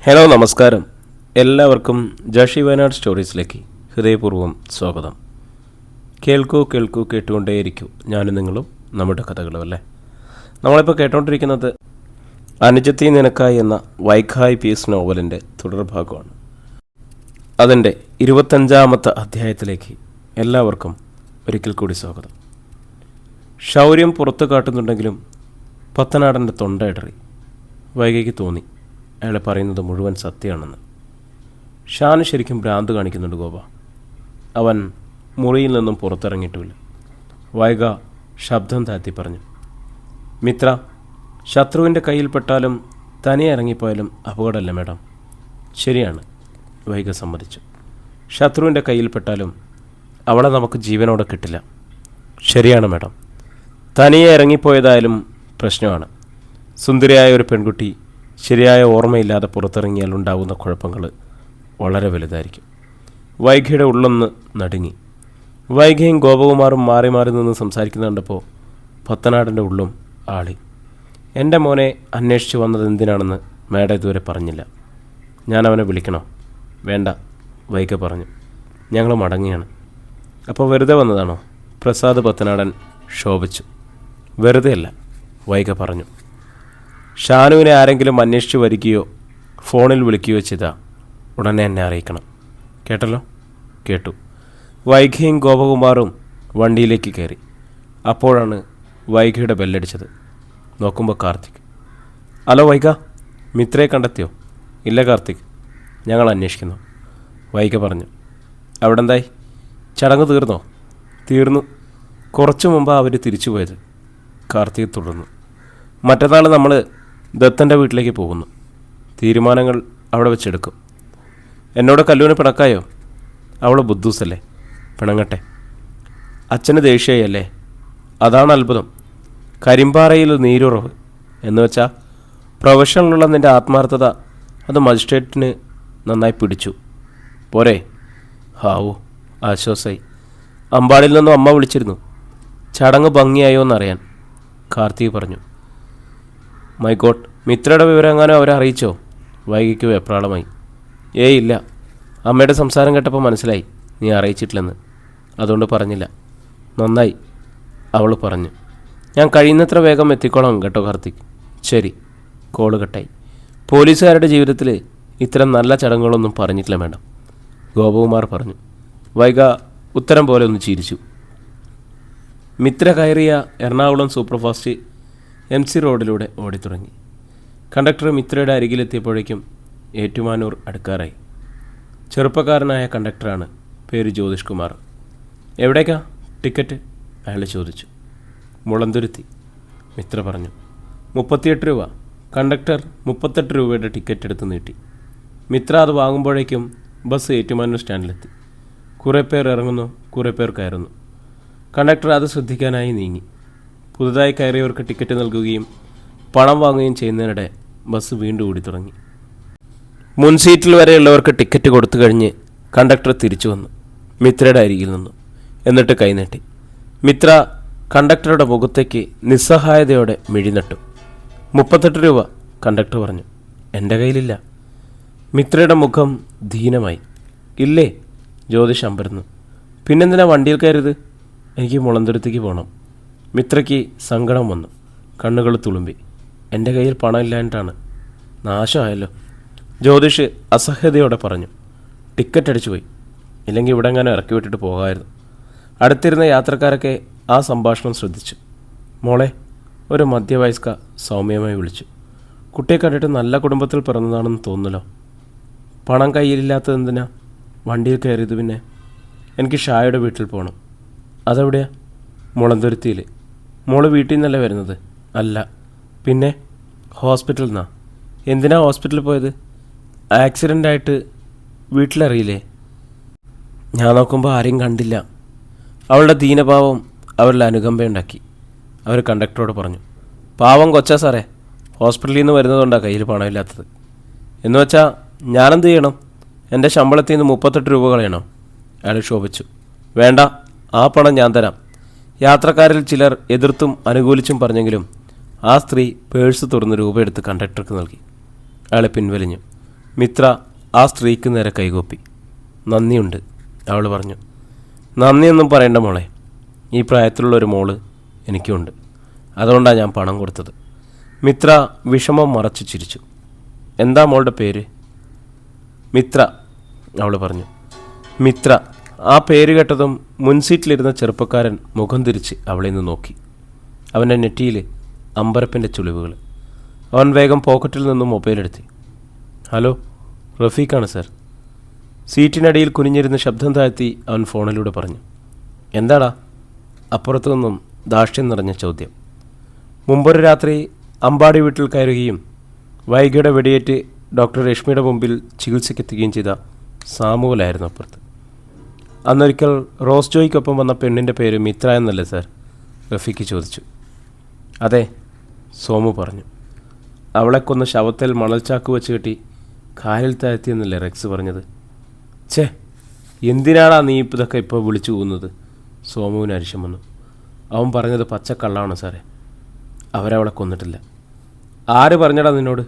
Hello നമസ്കാരം. എല്ലാവർക്കും ജഷി വയനാട് സ്റ്റോറീസിലേക്ക് ഹൃദയപൂർവ്വം സ്വാഗതം. കേൾക്കൂ കേട്ടുകൊണ്ടേയിരിക്കൂ, ഞാനും നിങ്ങളും നമ്മുടെ കഥകളും അല്ലേ. നമ്മളിപ്പോൾ കേട്ടുകൊണ്ടിരിക്കുന്നത് അനുജത്തി നിനക്കായി എന്ന വൈഖായ് പീസ് നോവലിൻ്റെ തുടർഭാഗമാണ്. അതിൻ്റെ 25-ാമത്തെ അധ്യായത്തിലേക്ക് എല്ലാവർക്കും ഒരിക്കൽ കൂടി സ്വാഗതം. ശൗര്യം പുറത്തു കാട്ടുന്നുണ്ടെങ്കിലും പത്തനാടൻ്റെ തൊണ്ടയിടറി. വൈകയ്ക്ക് തോന്നി അയാൾ പറയുന്നത് മുഴുവൻ സത്യമാണെന്ന്. ഷാന് ശരിക്കും ഭ്രാന്ത് കാണിക്കുന്നുണ്ട് ഗോപ. അവൻ മുറിയിൽ നിന്നും പുറത്തിറങ്ങിയിട്ടുമില്ല. വൈക ശബ്ദം താഴ്ത്തി പറഞ്ഞു, മിത്ര, ശത്രുവിൻ്റെ കയ്യിൽപ്പെട്ടാലും തനിയെ ഇറങ്ങിപ്പോയാലും അപകടമല്ല മേഡം. ശരിയാണ്, വൈക സമ്മതിച്ചു. ശത്രുവിൻ്റെ കയ്യിൽപ്പെട്ടാലും അവളെ നമുക്ക് ജീവനോടെ കിട്ടില്ല. ശരിയാണ് മേഡം. തനിയെ ഇറങ്ങിപ്പോയതായാലും പ്രശ്നമാണ്. സുന്ദരിയായ ഒരു പെൺകുട്ടി ശരിയായ ഓർമ്മയില്ലാതെ പുറത്തിറങ്ങിയാൽ ഉണ്ടാകുന്ന കുഴപ്പങ്ങൾ വളരെ വലുതായിരിക്കും. വൈഖയുടെ ഉള്ളൊന്ന് നടുങ്ങി. വൈഖയും ഗോപകുമാറും മാറി മാറി നിന്ന് സംസാരിക്കുന്ന കണ്ടപ്പോൾ പത്തനാടൻ്റെ ഉള്ളും ആളി. എൻ്റെ മോനെ അന്വേഷിച്ച് വന്നത് എന്തിനാണെന്ന് മേഡം ഇതുവരെ പറഞ്ഞില്ല. ഞാൻ അവനെ വിളിക്കണോ? വേണ്ട, വൈഖ പറഞ്ഞു. ഞങ്ങൾ മടങ്ങിയാണ്. അപ്പോൾ വെറുതെ വന്നതാണോ? പ്രസാദ് പത്തനാടൻ ശോഭിച്ചു. വെറുതെ അല്ല, വൈഖ പറഞ്ഞു. ഷാനുവിനെ ആരെങ്കിലും അന്വേഷിച്ച് വരികയോ ഫോണിൽ വിളിക്കുകയോ ചെയ്താൽ ഉടനെ എന്നെ അറിയിക്കണം. കേട്ടല്ലോ? കേട്ടു. വൈഖയും ഗോപകുമാറും വണ്ടിയിലേക്ക് കയറി. അപ്പോഴാണ് വൈഖയുടെ ബെല്ലടിച്ചത്. നോക്കുമ്പോൾ കാർത്തിക്. ഹലോ വൈഖ, മിത്രയെ കണ്ടെത്തിയോ? ഇല്ല കാർത്തിക്, ഞങ്ങൾ അന്വേഷിക്കുന്നു, വൈഖ പറഞ്ഞു. അവിടെ എന്തായി? ചടങ്ങ് തീർന്നോ? തീർന്നു. കുറച്ചു മുമ്പാണ് അവർ തിരിച്ചു പോയത്, കാർത്തിക് തുടർന്നു. മറ്റന്നാൾ നമ്മൾ ദത്തൻ്റെ വീട്ടിലേക്ക് പോകുന്നു. തീരുമാനങ്ങൾ അവിടെ വെച്ചെടുക്കും. എന്നോട് കല്ലൂന് പിണക്കായോ? അവൾ ബുദ്ധൂസല്ലേ, പിണങ്ങട്ടെ. അച്ഛന് ദേഷ്യയല്ലേ? അതാണ് അത്ഭുതം. കരിമ്പാറയിൽ നീരുറവ് എന്ന് വെച്ചാൽ പ്രൊഫഷണലുള്ള നിൻ്റെ ആത്മാർത്ഥത അത് മജിസ്ട്രേറ്റിന് നന്നായി പിടിച്ചു. പോരെ? ഹാവൂ, ആശ്വാസമായി. അമ്പാടിൽ നിന്നും അമ്മ വിളിച്ചിരുന്നു. ചടങ്ങ് ഭംഗിയായോ എന്നറിയാൻ, കാർത്തിക് പറഞ്ഞു. മൈ ഗോഡ്, മിത്രയുടെ വിവരം എങ്ങാനും അവരെ അറിയിച്ചോ? വൈകിക്ക് വെപ്രാളമായി. ഏയ് ഇല്ല, അമ്മയുടെ സംസാരം കേട്ടപ്പോൾ മനസ്സിലായി നീ അറിയിച്ചിട്ടില്ലെന്ന്. അതുകൊണ്ട് പറഞ്ഞില്ല. നന്നായി, അവൾ പറഞ്ഞു. ഞാൻ കഴിയുന്നത്ര വേഗം എത്തിക്കോളാം കേട്ടോ കാർത്തിക്. ശരി. കോള് കട്ടായി. പോലീസുകാരുടെ ജീവിതത്തിൽ ഇത്തരം നല്ല ചടങ്ങുകളൊന്നും പറഞ്ഞിട്ടില്ല മേഡം, ഗോപകുമാർ പറഞ്ഞു. വൈക ഉത്തരം പോലെ ഒന്ന് ചിരിച്ചു. മിത്ര കയറിയ എറണാകുളം സൂപ്പർഫാസ്റ്റ് MC റോഡിലൂടെ ഓടിത്തുടങ്ങി. കണ്ടക്ടർ മിത്രയുടെ അരികിലെത്തിയപ്പോഴേക്കും ഏറ്റുമാനൂർ അടുക്കാറായി. ചെറുപ്പക്കാരനായ കണ്ടക്ടറാണ്, പേര് ജ്യോതിഷ് കുമാർ. എവിടേക്കാ ടിക്കറ്റ്? അയാൾ ചോദിച്ചു. മുളന്തുരുത്തി, മിത്ര പറഞ്ഞു. 38 രൂപ. കണ്ടക്ടർ 38 രൂപയുടെ ടിക്കറ്റ് എടുത്ത് നീട്ടി. മിത്ര അത് വാങ്ങുമ്പോഴേക്കും ബസ് ഏറ്റുമാനൂർ സ്റ്റാൻഡിലെത്തി. കുറേ പേർ ഇറങ്ങുന്നു, കുറേ പേർ കയറുന്നു. കണ്ടക്ടർ അത് ശ്രദ്ധിക്കാനായി നീങ്ങി. പുതുതായി കയറിയവർക്ക് ടിക്കറ്റ് നൽകുകയും പണം വാങ്ങുകയും ചെയ്യുന്നതിനിടെ ബസ് വീണ്ടും ഓടി തുടങ്ങി. മുൻ സീറ്റിൽ വരെയുള്ളവർക്ക് ടിക്കറ്റ് കൊടുത്തു കഴിഞ്ഞ് കണ്ടക്ടർ തിരിച്ചു വന്നു മിത്രയുടെ അരികിൽ നിന്നു. എന്നിട്ട് കൈനീട്ടി. മിത്ര കണ്ടക്ടറുടെ മുഖത്തേക്ക് നിസ്സഹായതയോടെ മിഴിനട്ടു. 38 രൂപ, കണ്ടക്ടർ പറഞ്ഞു. എൻ്റെ കയ്യിലില്ല. മിത്രയുടെ മുഖം ദീനമായി. ഇല്ലേ? ജ്യോതിഷ് അമ്പരന്നു. പിന്നെന്തിനാ വണ്ടിയിൽ കയറിയത്? എനിക്ക് മുളന്തുരുത്തേക്ക് പോകണം. മിത്രയ്ക്ക് സങ്കടം വന്നു. കണ്ണുകൾ തുളുമ്പി. എൻ്റെ കയ്യിൽ പണമില്ലാഞ്ഞിട്ടാണ്. നാശമായല്ലോ, ജ്യോതിഷ് അസഹ്യതയോടെ പറഞ്ഞു. ടിക്കറ്റ് അടിച്ചു പോയി, ഇല്ലെങ്കിൽ ഇവിടെ എങ്ങനെ ഇറക്കി വിട്ടിട്ട് പോകാമായിരുന്നു. അടുത്തിരുന്ന യാത്രക്കാരൊക്കെ ആ സംഭാഷണം ശ്രദ്ധിച്ചു. മോളെ, ഒരു മധ്യവയസ്ക സൗമ്യമായി വിളിച്ചു. കുട്ടിയെ കണ്ടിട്ട് നല്ല കുടുംബത്തിൽ പിറന്നതാണെന്ന് തോന്നുന്നല്ലോ. പണം കയ്യിലില്ലാത്തത് എന്തിനാ വണ്ടിയിൽ കയറിയത്? പിന്നെ എനിക്ക് ഷായുടെ വീട്ടിൽ പോകണം. അതെവിടെയാ? മുളന്തുരുത്തിയിൽ. മോള് വീട്ടിൽ നിന്നല്ലേ വരുന്നത്? അല്ല. പിന്നെ ഹോസ്പിറ്റലിൽ നിന്നാ? എന്തിനാ ഹോസ്പിറ്റലിൽ പോയത്? ആക്സിഡൻ്റായിട്ട്. വീട്ടിലറിയില്ലേ? ഞാൻ നോക്കുമ്പോൾ ആരെയും കണ്ടില്ല. അവളുടെ ദീനഭാവം അവരുടെ അനുകമ്പയുണ്ടാക്കി. അവർ കണ്ടക്ടറോട് പറഞ്ഞു. പാവം കൊച്ചാ സാറേ, ഹോസ്പിറ്റലിൽ നിന്ന് വരുന്നതുകൊണ്ടാണ് കയ്യിൽ പണമില്ലാത്തത്. എന്ന് വെച്ചാൽ ഞാനെന്ത് ചെയ്യണം? എൻ്റെ ശമ്പളത്തിൽ നിന്ന് 38 രൂപ കളയണോ? അയാൾ ശോഭിച്ചു. വേണ്ട, ആ പണം ഞാൻ തരാം. യാത്രക്കാരിൽ ചിലർ എതിർത്തും അനുകൂലിച്ചും പറഞ്ഞെങ്കിലും ആ സ്ത്രീ പേഴ്സ് തുറന്ന് രൂപ എടുത്ത് കണ്ടക്ടർക്ക് നൽകി. അയാളെ പിൻവലിഞ്ഞു. മിത്ര ആ സ്ത്രീക്ക് നേരെ കൈകൂപ്പി. നന്ദിയുണ്ട്, അവൾ പറഞ്ഞു. നന്ദിയൊന്നും പറയേണ്ട മോളെ, ഈ പ്രായത്തിലുള്ളൊരു മോള് എനിക്കുണ്ട്, അതുകൊണ്ടാണ് ഞാൻ പണം കൊടുത്തത്. മിത്ര വിഷമം മറച്ചു ചിരിച്ചു. എന്താ മോളുടെ പേര്? മിത്ര, അവൾ പറഞ്ഞു. മിത്ര. ആ പേര് കേട്ടതും മുൻസീറ്റിലിരുന്ന ചെറുപ്പക്കാരൻ മുഖം തിരിച്ച് അവളിൽ നിന്ന് നോക്കി. അവൻ്റെ നെറ്റിയിൽ അമ്പരപ്പിൻ്റെ ചുളിവുകൾ. അവൻ വേഗം പോക്കറ്റിൽ നിന്നും മൊബൈലെടുത്തി. Hello, റഫീഖാണ് sir. സീറ്റിനടിയിൽ കുനിഞ്ഞിരുന്ന് ശബ്ദം താഴ്ത്തി അവൻ ഫോണിലൂടെ പറഞ്ഞു. എന്താടാ? അപ്പുറത്തു നിന്നും ദാഷ്ട്യം നിറഞ്ഞ ചോദ്യം. മുമ്പൊരു രാത്രി അമ്പാടി വീട്ടിൽ കയറുകയും വൈകിയുടെ വെടിയേറ്റ് ഡോക്ടർ രശ്മിയുടെ മുമ്പിൽ ചികിത്സയ്ക്കെത്തുകയും ചെയ്ത സാമുവലായിരുന്നു അപ്പുറത്ത്. അന്നൊരിക്കൽ റോസ് ജോയ്ക്കൊപ്പം വന്ന പെണ്ണിൻ്റെ പേര് മിത്ര എന്നല്ലേ സാർ? റഫീഖ് ചോദിച്ചു. അതെ, സോമു പറഞ്ഞു. അവളെ കൊന്ന് ശവത്തിൽ മണൽച്ചാക്ക് വെച്ച് കെട്ടി കായൽ താഴ്ത്തിയെന്നല്ലേ റെക്സ് പറഞ്ഞത്? ഛേ, എന്തിനാടാ നീ ഇതൊക്കെ ഇപ്പോൾ വിളിച്ചു പോകുന്നത്? സോമുവിന് അരിശം വന്നു. അവൻ പറഞ്ഞത് പച്ചക്കള്ളാണ് സാറേ. അവരവളെ കൊന്നിട്ടില്ല. ആര് പറഞ്ഞടാ നിന്നോട്?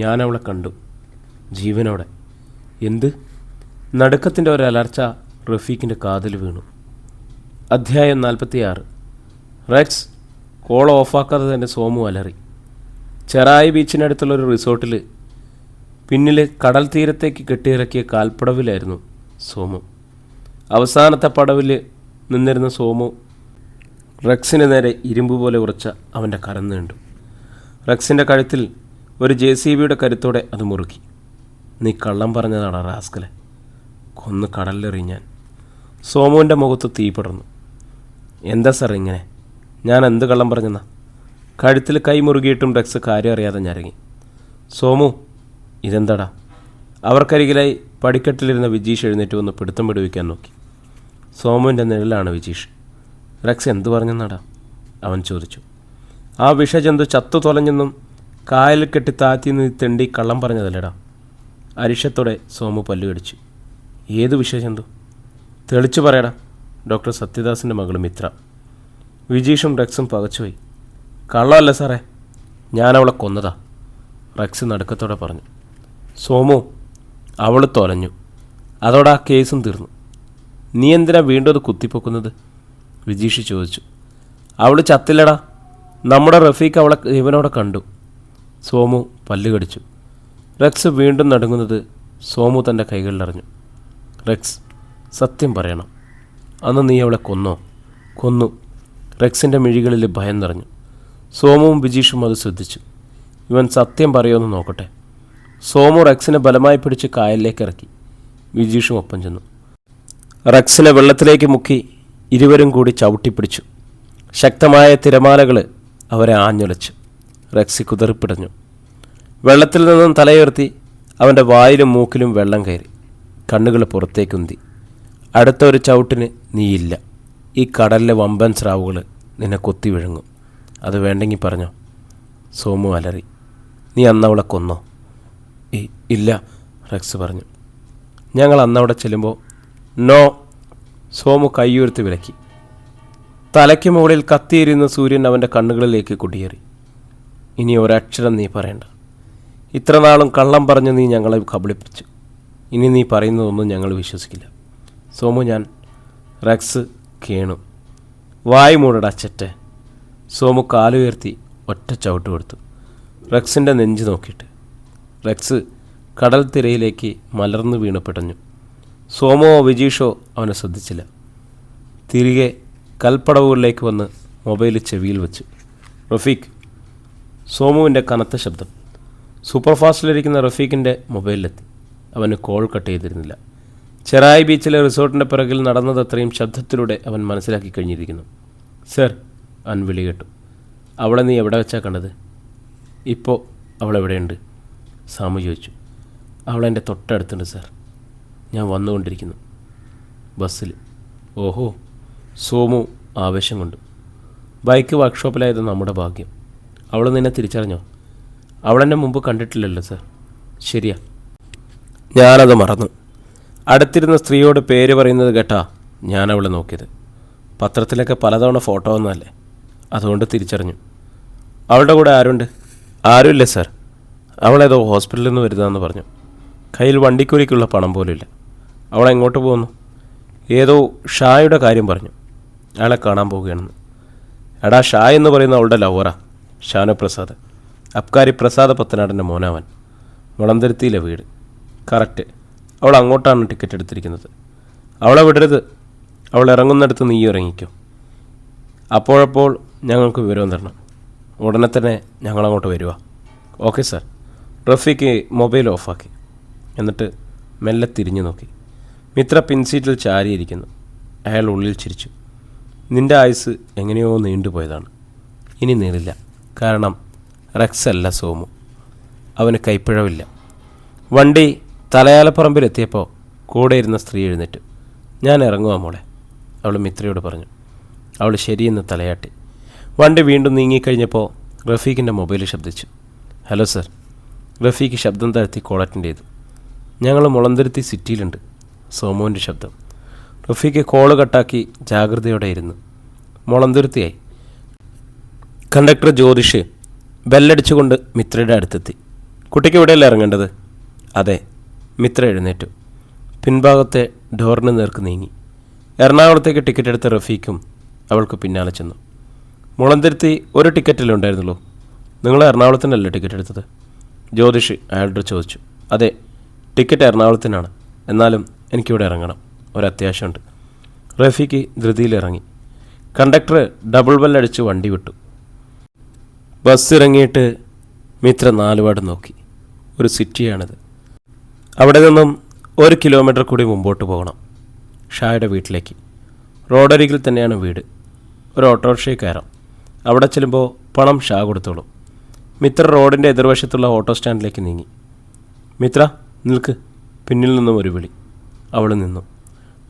ഞാൻ അവളെ കണ്ടു, ജീവനോടെ. എന്ത്? നടുക്കത്തിൻ്റെ ഒരു അലർച്ച റഫീഖിൻ്റെ കാതിൽ വീണു. അധ്യായം 46. റെക്സ്. കോൾ ഓഫാക്കാതെ തന്നെ സോമു അലറി. ചെറായി ബീച്ചിനടുത്തുള്ളൊരു റിസോർട്ടിൽ പിന്നിൽ കടൽ തീരത്തേക്ക് കെട്ടിയിറക്കിയ കാൽപ്പടവിലായിരുന്നു സോമു. അവസാനത്തെ പടവിൽ നിന്നിരുന്ന സോമു റെക്സിന് നേരെ ഇരുമ്പ് പോലെ ഉറച്ച അവൻ്റെ കരം നീണ്ടു. റെക്സിൻ്റെ കഴുത്തിൽ ഒരു JCBയുടെ കരുത്തോടെ അത് മുറുക്കി. നീ കള്ളം പറഞ്ഞതാണ് റാസ്കലെ, കൊന്ന് കടലിലെറിഞ്ഞാൻ. സോമുവിൻ്റെ മുഖത്ത് തീ പടർന്നു. എന്താ സാർ ഇങ്ങനെ? ഞാൻ എന്ത് കള്ളം പറഞ്ഞെന്നാ? കഴുത്തിൽ കൈ മുറുകിയിട്ടും റെക്സ് കാര്യം അറിയാതെ ഞരങ്ങി. സോമു, ഇതെന്താടാ? അവർക്കരികിലായി പടിക്കെട്ടിലിരുന്ന വിജീഷ് എഴുന്നേറ്റ് വന്ന് പിടുത്തം വിടുവിക്കാൻ നോക്കി. സോമുവിൻ്റെ നിഴലാണ് വിജീഷ്. റെക്സ് എന്തു പറഞ്ഞെന്നാടാ? അവൻ ചോദിച്ചു. ആ വിഷജന്തു ചത്തു തൊലഞ്ഞെന്നും കായലിൽ കെട്ടി താഴ്ത്തിന്ന് തെണ്ടി കള്ളം പറഞ്ഞതല്ലേടാ. അരിശത്തോടെ സോമു പല്ലുകടിച്ചു. ഏത് വിഷജന്തു? തെളിച്ചു പറയടാ. ഡോക്ടർ സത്യദാസിൻ്റെ മകൾ മിത്ര. വിജീഷും റെക്സും പകച്ചുപോയി. കള്ളമല്ല സാറേ, ഞാനവളെ കൊന്നതാ, റെക്സ് നടുക്കത്തോടെ പറഞ്ഞു. സോമു, അവൾ തൊലഞ്ഞു, അതോടെ ആ കേസും തീർന്നു. നീ എന്തിനാ വീണ്ടും അത് കുത്തിപ്പൊക്കുന്നത്? വിജീഷ് ചോദിച്ചു. അവൾ ചത്തില്ലടാ, നമ്മുടെ റഫീഖ് അവളെ ഇവനോടെ കണ്ടു. സോമു പല്ലുകടിച്ചു. റെക്സ് വീണ്ടും നടുങ്ങുന്നത് സോമു തൻ്റെ കൈകളിലറിഞ്ഞു. റെക്സ്, സത്യം പറയണം, അന്ന് നീ അവളെ കൊന്നോ? കൊന്നു. റെക്സിൻ്റെ മിഴികളിൽ ഭയം നിറഞ്ഞു. സോമുവും വിജീഷും അത് ശ്രദ്ധിച്ചു. ഇവൻ സത്യം പറയുമെന്ന് നോക്കട്ടെ. സോമു റെക്സിനെ ബലമായി പിടിച്ച് കായലിലേക്ക് ഇറക്കി. വിജീഷും ഒപ്പം ചെന്നു. റെക്സിനെ വെള്ളത്തിലേക്ക് മുക്കി ഇരുവരും കൂടി ചവിട്ടിപ്പിടിച്ചു. ശക്തമായ തിരമാലകൾ അവരെ ആഞ്ഞുലച്ചു. റെക്സി കുതറിപ്പിടഞ്ഞു. വെള്ളത്തിൽ നിന്നും തലയുയർത്തി അവൻ്റെ വായിലും മൂക്കിലും വെള്ളം കയറി. കണ്ണുകൾ പുറത്തേക്കുന്തി. അടുത്ത ഒരു ചവിട്ടിന് നീയില്ല. ഈ കടലിലെ വമ്പൻ സ്രാവുകൾ നിന്നെ കൊത്തി വിഴുങ്ങും. അത് വേണ്ടെങ്കിൽ പറഞ്ഞോ. സോമു അലറി. നീ അന്നവളെ കൊന്നോ? ഇല്ല, റെക്സ് പറഞ്ഞു. ഞങ്ങൾ അന്നവിടെ ചെല്ലുമ്പോൾ നോ. സോമു കൈയുയർത്തി വിലക്കി. തലയ്ക്ക് മുകളിൽ കത്തിയിരിക്കുന്ന സൂര്യൻ അവൻ്റെ കണ്ണുകളിലേക്ക് കുടിയേറി. ഇനി ഒരക്ഷരം നീ പറയണ്ട. ഇത്ര നാളും കള്ളം പറഞ്ഞ് നീ ഞങ്ങളെ കബളിപ്പിച്ചു. ഇനി നീ പറയുന്നതൊന്നും ഞങ്ങൾ വിശ്വസിക്കില്ല. സോമു, ഞാൻ. റെക്സ് കേണു. വായ് മൂടടാ ചെറ്റെ. സോമു കാലുയർത്തി ഒറ്റ ചവിട്ട് കൊടുത്തു, റെക്സിൻ്റെ നെഞ്ച് നോക്കിയിട്ട്. റെക്സ് കടൽ തിരയിലേക്ക് മലർന്നു വീണ് പിടഞ്ഞു. സോമോ വിജീഷോ അവനെ ശ്രദ്ധിച്ചില്ല. തിരികെ കൽപ്പടവുകളിലേക്ക് വന്ന് മൊബൈൽ ചെവിയിൽ വെച്ചു. റഫീഖ്. സോമുവിൻ്റെ കനത്ത ശബ്ദം. സൂപ്പർ ഫാസ്റ്റിലിരിക്കുന്ന റഫീഖിൻ്റെ മൊബൈലിലെത്തി. അവന് കോൾ കട്ട് ചെയ്തിരുന്നില്ല. ചെറായി ബീച്ചിലെ റിസോർട്ടിൻ്റെ പിറകിൽ നടന്നതത്രയും ശബ്ദത്തിലൂടെ അവൻ മനസ്സിലാക്കി കഴിഞ്ഞിരിക്കുന്നു. സർ, അവൻ വിളി കേട്ടു. അവളെ നീ എവിടെ വെച്ചാൽ കണ്ടത്? ഇപ്പോൾ അവളെവിടെയുണ്ട്? സാമു ചോദിച്ചു. അവളെൻ്റെ തൊട്ടടുത്തുണ്ട് സാർ. ഞാൻ വന്നുകൊണ്ടിരിക്കുന്നു. ബസ്സിൽ. ഓഹോ. സോമു ആവേശം കൊണ്ടു. ബൈക്ക് വർക്ക്ഷോപ്പിലായത് നമ്മുടെ ഭാഗ്യം. അവൾ നിന്നെ തിരിച്ചറിഞ്ഞോ? അവളെന്നെ മുമ്പ് കണ്ടിട്ടില്ലല്ലോ സാർ. ശരിയാ, ഞാനത് മറന്നു. അടുത്തിരുന്ന സ്ത്രീയോട് പേര് പറയുന്നത് കേട്ടാ ഞാൻ അവളെ നോക്കിയത്. പത്രത്തിലൊക്കെ പലതവണ ഫോട്ടോ വന്നതല്ലേ, അതുകൊണ്ട് തിരിച്ചറിഞ്ഞു. അവളുടെ കൂടെ ആരുണ്ട്? ആരുമില്ല സാർ. അവളേതോ ഹോസ്പിറ്റലിൽ നിന്ന് വരുന്നതെന്ന് പറഞ്ഞു. കയ്യിൽ വണ്ടിക്കൂലിക്കുള്ള പണം പോലുമില്ല. അവൾ എങ്ങോട്ട് പോകുന്നു? ഏതോ ഷായുടെ കാര്യം പറഞ്ഞു. അയാളെ കാണാൻ പോവുകയാണെന്ന്. എടാ, ഷാ എന്ന് പറയുന്ന അവളുടെ ലവറാ, ഷാനു പ്രസാദ്. അബ്കാരി പ്രസാദ് പത്തനാടൻ്റെ മോനാവൻ. മുളന്തുരുത്തിയിലെ വീട്. കറക്റ്റ്. അവൾ അങ്ങോട്ടാണ് ടിക്കറ്റ് എടുത്തിരിക്കുന്നത്. അവളെ വിടരുത്. അവൾ ഇറങ്ങുന്നിടത്ത് നീ ഇറങ്ങിക്കോ. അപ്പോഴപ്പോൾ ഞങ്ങൾക്ക് വിവരം തരണം. ഉടനെ തന്നെ ഞങ്ങളങ്ങോട്ട് വരിക. Okay sir. റഫീഖ് മൊബൈൽ ഓഫാക്കി. എന്നിട്ട് മെല്ലെ തിരിഞ്ഞു നോക്കി. മിത്ര പിൻസീറ്റിൽ ചാരിയിരിക്കുന്നു. അയാൾ ഉള്ളിൽ ചിരിച്ചു. നിൻ്റെ ആയുസ് എങ്ങനെയോ നീണ്ടുപോയതാണ്. ഇനി നീളില്ല. കാരണം റെക്സ് അല്ല സോമു. അവന് കൈപ്പിഴവില്ല. വണ്ടി തലയാലപ്പറമ്പിലെത്തിയപ്പോൾ കൂടെ ഇരുന്ന സ്ത്രീ എഴുന്നേറ്റു. ഞാൻ ഇറങ്ങുക മോളെ, അവൾ മിത്രയോട് പറഞ്ഞു. അവൾ ശരിയെന്ന് തലയാട്ടി. വണ്ടി വീണ്ടും നീങ്ങിക്കഴിഞ്ഞപ്പോൾ റഫീഖിൻ്റെ മൊബൈൽ ശബ്ദിച്ചു. Hello sir. റഫീഖ് ശബ്ദം താഴ്ത്തി കോൾ അറ്റൻഡ് ചെയ്തു. ഞങ്ങൾ മുളന്തുരുത്തി സിറ്റിയിലുണ്ട്. സോമുവിൻ്റെ ശബ്ദം. റഫീഖ് കോള് കട്ടാക്കി ജാഗ്രതയോടെ ഇരുന്നു. മുളന്തുരുത്തിയായി. കണ്ടക്ടർ ജ്യോതിഷ് ബെല്ലടിച്ചുകൊണ്ട് മിത്രയുടെ അടുത്തെത്തി. കുട്ടിക്ക് ഇവിടെയല്ല ഇറങ്ങേണ്ടത്? അതെ. മിത്ര എഴുന്നേറ്റു. പിൻഭാഗത്തെ ഡോറിന് നേർക്ക് നീങ്ങി. എറണാകുളത്തേക്ക് ടിക്കറ്റ് എടുത്ത റഫീഖും അവൾക്ക് പിന്നാലെ ചെന്നു. മുളന്തുരുത്തി ഒരു ടിക്കറ്റല്ലേ ഉണ്ടായിരുന്നുള്ളൂ? നിങ്ങൾ എറണാകുളത്തിനല്ലേ ടിക്കറ്റ് എടുത്തത്? ജ്യോതിഷ് അയാളോട് ചോദിച്ചു. അതെ, ടിക്കറ്റ് എറണാകുളത്തിനാണ്. എന്നാലും എനിക്കിവിടെ ഇറങ്ങണം, ഒരത്യാവശ്യമുണ്ട്. റഫീഖ് ധൃതിയിലിറങ്ങി. കണ്ടക്ടർ ഡബിൾ ബെല്ലടിച്ച് വണ്ടി വിട്ടു. ബസ് ഇറങ്ങിയിട്ട് മിത്ര നാലുപാട് നോക്കി. ഒരു സിറ്റിയാണിത്. അവിടെ നിന്നും 1 കിലോമീറ്റർ കൂടി മുമ്പോട്ട് പോകണം, ഷായുടെ വീട്ടിലേക്ക്. റോഡരികിൽ തന്നെയാണ് വീട്. ഒരു ഓട്ടോറിക്ഷയിൽ കയറാം. അവിടെ ചെല്ലുമ്പോൾ പണം ഷാ കൊടുത്തോളും. മിത്ര റോഡിൻ്റെ എതിർവശത്തുള്ള ഓട്ടോ സ്റ്റാൻഡിലേക്ക് നീങ്ങി. മിത്ര നിൽക്ക്. പിന്നിൽ നിന്നും ഒരു വിളി. അവൾ നിന്നു.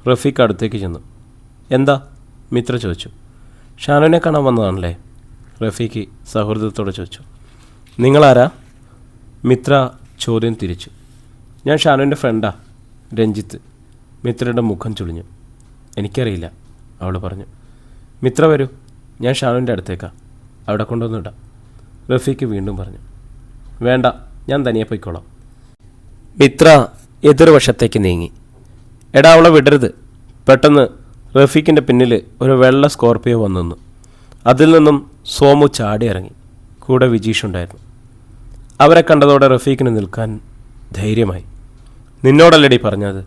റഫീഖ് അടുത്തേക്ക് ചെന്നു. എന്താ? മിത്ര ചോദിച്ചു. ഷാനുവിനെ കാണാൻ വന്നതാണല്ലേ? റഫീഖ് സൗഹൃദത്തോടെ ചോദിച്ചു. നിങ്ങളാരാ? മിത്ര ചോദ്യം തിരിച്ചു. ഞാൻ ഷാനുവിൻ്റെ ഫ്രണ്ടാ, രഞ്ജിത്ത്. മിത്രയുടെ മുഖം ചുളിഞ്ഞു. എനിക്കറിയില്ല, അവൾ പറഞ്ഞു. മിത്ര വരൂ, ഞാൻ ഷാനുവിൻ്റെ അടുത്തേക്കാ. അവിടെ കൊണ്ടുവന്നിടാം. റഫീഖ് വീണ്ടും പറഞ്ഞു. വേണ്ട, ഞാൻ തനിയെ പോയിക്കോളാം. മിത്ര എതിർവശത്തേക്ക് നീങ്ങി. എടാ, അവളെ വിടരുത്. പെട്ടെന്ന് റഫീഖിൻ്റെ പിന്നിൽ ഒരു വെള്ള സ്കോർപ്പിയോ വന്നു നിന്നു. അതിൽ നിന്നും സോമു ചാടി ഇറങ്ങി. കൂടെ വിജീഷ് ഉണ്ടായിരുന്നു. അവരെ കണ്ടതോടെ റഫീഖിന് നിൽക്കാൻ ധൈര്യമായി. നിന്നോടല്ലടി പറഞ്ഞത്.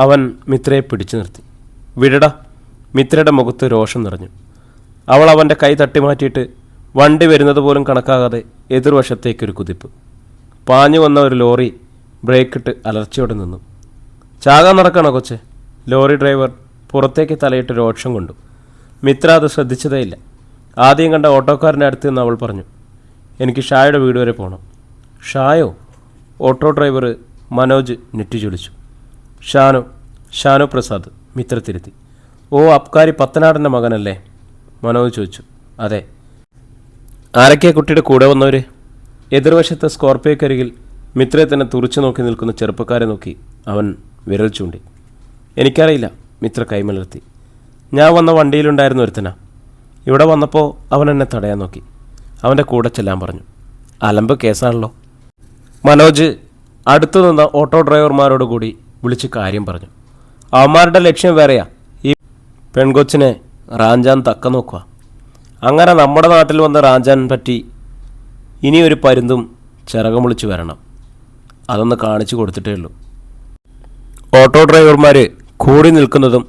അവൻ മിത്രയെ പിടിച്ചു നിർത്തി. വിടടാ. മിത്രയുടെ മുഖത്ത് രോഷം നിറഞ്ഞു. അവൾ അവൻ്റെ കൈ തട്ടിമാറ്റിയിട്ട് വണ്ടി വരുന്നത് പോലും കണക്കാകാതെ എതിർവശത്തേക്കൊരു കുതിപ്പ്. പാഞ്ഞു വന്ന ഒരു ലോറി ബ്രേക്കിട്ട് അലർച്ചയോടെ നിന്നു. ചാകാൻ നടക്കണോ കൊച്ചെ? ലോറി ഡ്രൈവർ പുറത്തേക്ക് തലയിട്ട് രോക്ഷം കൊണ്ടു. മിത്ര അത് ശ്രദ്ധിച്ചതേയില്ല. ആദ്യം കണ്ട ഓട്ടോക്കാരൻ്റെ അടുത്ത് നിന്ന് അവൾ പറഞ്ഞു. എനിക്ക് ഷായുടെ വീട് വരെ പോകണം. ഷായോ? ഓട്ടോ ഡ്രൈവർ മനോജ് നെറ്റി ചൊലിച്ചു. ഷാനു പ്രസാദ്. മിത്ര തിരുത്തി. ഓ, അബ്കാരി പത്തനാടൻ്റെ മകനല്ലേ? മനോജ് ചോദിച്ചു. അതെ. ആരൊക്കെയാ കുട്ടിയുടെ കൂടെ വന്നവർ? എതിർവശത്തെ സ്കോർപ്പിയോക്കരികിൽ മിത്രയെ തന്നെ തുറച്ചു നോക്കി നിൽക്കുന്ന ചെറുപ്പക്കാരെ നോക്കി അവൻ വിരൽ ചൂണ്ടി. എനിക്കറിയില്ല, മിത്ര കൈമലർത്തി. ഞാൻ വന്ന വണ്ടിയിലുണ്ടായിരുന്ന ഒരുത്തനാ. ഇവിടെ വന്നപ്പോൾ അവൻ എന്നെ തടയാൻ നോക്കി. അവൻ്റെ കൂടെ ചെല്ലാൻ പറഞ്ഞു. അലമ്പ് കേസാണല്ലോ. മനോജ് അടുത്തു നിന്ന ഓട്ടോ ഡ്രൈവർമാരോട് കൂടി വിളിച്ച് കാര്യം പറഞ്ഞു. അവന്മാരുടെ ലക്ഷ്യം വേറെയാ. ഈ പെൺകൊച്ചിനെ റാഞ്ചാൻ തക്ക നോക്കുക. അങ്ങനെ നമ്മുടെ നാട്ടിൽ വന്ന റാഞ്ചാൻ പറ്റി ഇനിയൊരു പരുന്തും ചിറകം വിളിച്ച് വരണം. അതൊന്ന് കാണിച്ചു കൊടുത്തിട്ടേ ഉള്ളൂ. ഓട്ടോ ഡ്രൈവർമാർ കൂടി നിൽക്കുന്നതും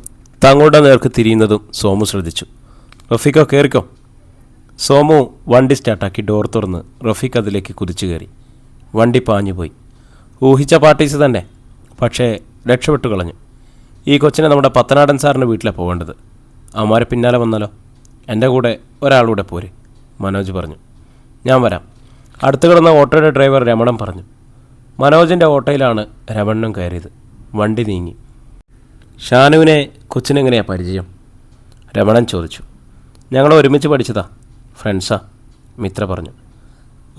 തങ്ങളുടെ നേർക്ക് തിരിയുന്നതും സോമു ശ്രദ്ധിച്ചു. റഫീഖോ, കയറിക്കോ. സോമു വണ്ടി സ്റ്റാർട്ടാക്കി ഡോർ തുറന്ന് റഫീഖ് അതിലേക്ക് കുതിച്ചു കയറി. വണ്ടി പാഞ്ഞുപോയി. ഊഹിച്ച പാർട്ടീസ് തന്നെ, പക്ഷേ രക്ഷപ്പെട്ടു കളഞ്ഞു. ഈ കൊച്ചിനെ നമ്മുടെ പത്തനാടൻ സാറിൻ്റെ വീട്ടിലാണ് പോകേണ്ടത്. അവന്മാരെ പിന്നാലെ വന്നാലോ? എൻ്റെ കൂടെ ഒരാളൂടെ പോരെ, മനോജ് പറഞ്ഞു. ഞാൻ വരാം. അടുത്ത് കിടന്ന ഓട്ടോയുടെ ഡ്രൈവർ രമണൻ പറഞ്ഞു. മനോജിൻ്റെ ഓട്ടോയിലാണ് രമണനും കയറിയത്. വണ്ടി നീങ്ങി. ഷാനുവിനെ കൊച്ചിനെങ്ങനെയാണ് പരിചയം? രമണൻ ചോദിച്ചു. ഞങ്ങൾ ഒരുമിച്ച് പഠിച്ചതാ, ഫ്രണ്ട്സാ, മിത്ര പറഞ്ഞു.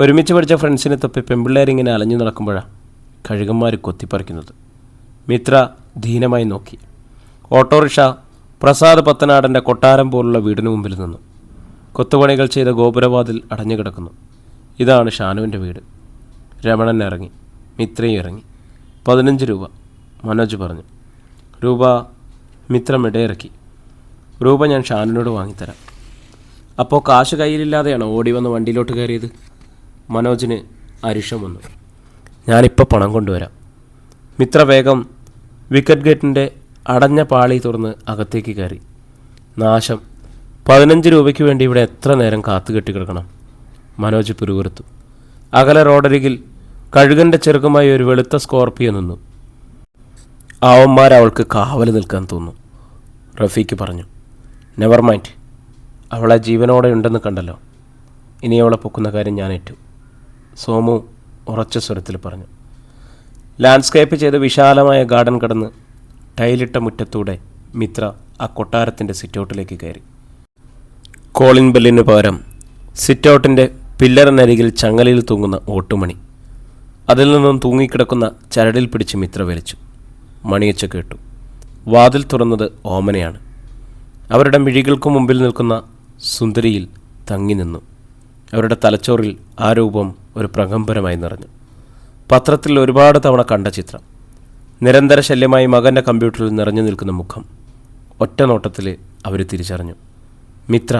ഒരുമിച്ച് പഠിച്ച ഫ്രണ്ട്സിനെ തപ്പി പെൺപിള്ളേരിങ്ങനെ അലഞ്ഞു നടക്കുമ്പോഴാണ് കഴുകന്മാർ കൊത്തിപ്പറിക്കുന്നത്. മിത്ര ദീനമായി നോക്കി. ഓട്ടോറിക്ഷ പ്രസാദ് പത്തനാടൻ്റെ കൊട്ടാരം പോലുള്ള വീടിന് മുമ്പിൽ നിന്നു. കൊത്തുപണികൾ ചെയ്ത ഗോപുരവാതിൽ അടഞ്ഞു കിടക്കുന്നു. ഇതാണ് ഷാനുവിൻ്റെ വീട്. രമണൻ ഇറങ്ങി. മിത്രയും ഇറങ്ങി. 15 രൂപ, മനോജ് പറഞ്ഞു. രൂപ മിത്രം ഇടയിറക്കി. രൂപ ഞാൻ ഷാനുവിനോട് വാങ്ങിത്തരാം. അപ്പോൾ കാശ് കയ്യിലില്ലാതെയാണോ ഓടി വന്ന് വണ്ടിയിലോട്ട് കയറിയത്? മനോജിന് അരിശം വന്നു. ഞാനിപ്പോൾ പണം കൊണ്ടുവരാം. മിത്ര വേഗം വിക്കറ്റ് ഗേറ്റിൻ്റെ അടഞ്ഞ പാളി തുറന്ന് അകത്തേക്ക് കയറി. നാശം, 15 രൂപയ്ക്ക് വേണ്ടി ഇവിടെ എത്ര നേരം കാത്തു കെട്ടി കിടക്കണം? മനോജ് പിറുകുറുത്തു. അകലെ റോഡരികിൽ കഴുകൻ്റെ ചെറുക്കമായി ഒരു വെളുത്ത സ്കോർപ്പിയോ നിന്നു. അവൾക്ക് കാവൽ നിൽക്കാൻ തോന്നുന്നു, റഫീക്ക് പറഞ്ഞു. നെവർ മൈൻഡ്, അവളെ ജീവനോടെ ഉണ്ടെന്ന് കണ്ടല്ലോ. ഇനി അവളെ പൊക്കുന്ന കാര്യം ഞാൻ ഏറ്റു, സോമു ഉറച്ച സ്വരത്തിൽ പറഞ്ഞു. ലാൻഡ്സ്കേപ്പ് ചെയ്ത് വിശാലമായ ഗാർഡൻ കടന്ന് ടൈലിട്ട മുറ്റത്തൂടെ മിത്ര ആ കൊട്ടാരത്തിൻ്റെ സിറ്റൗട്ടിലേക്ക് കയറി. കോളിംഗ് ബെല്ലിന് പകരം സിറ്റൗട്ടിൻ്റെ പില്ലറിനരികിൽ ചങ്ങലയിൽ തൂങ്ങുന്ന ഓട്ടുമണി. അതിൽ നിന്നും തൂങ്ങിക്കിടക്കുന്ന ചരടിൽ പിടിച്ച് മിത്ര വലിച്ചു. മണിയച്ച കേട്ടു. വാതിൽ തുറന്നത് ഓമനയാണ്. അവരുടെ മിഴികൾക്ക് മുമ്പിൽ നിൽക്കുന്ന സുന്ദരിയിൽ തങ്ങി നിന്നു. അവരുടെ തലച്ചോറിൽ ആ രൂപം ഒരു പ്രകമ്പനമായി നിറഞ്ഞു. പത്രത്തിൽ ഒരുപാട് തവണ കണ്ട ചിത്രം. നിരന്തര ശല്യമായി മകൻ്റെ കമ്പ്യൂട്ടറിൽ നിറഞ്ഞു നിൽക്കുന്ന മുഖം. ഒറ്റ നോട്ടത്തിൽ അവർ തിരിച്ചറിഞ്ഞു. മിത്ര.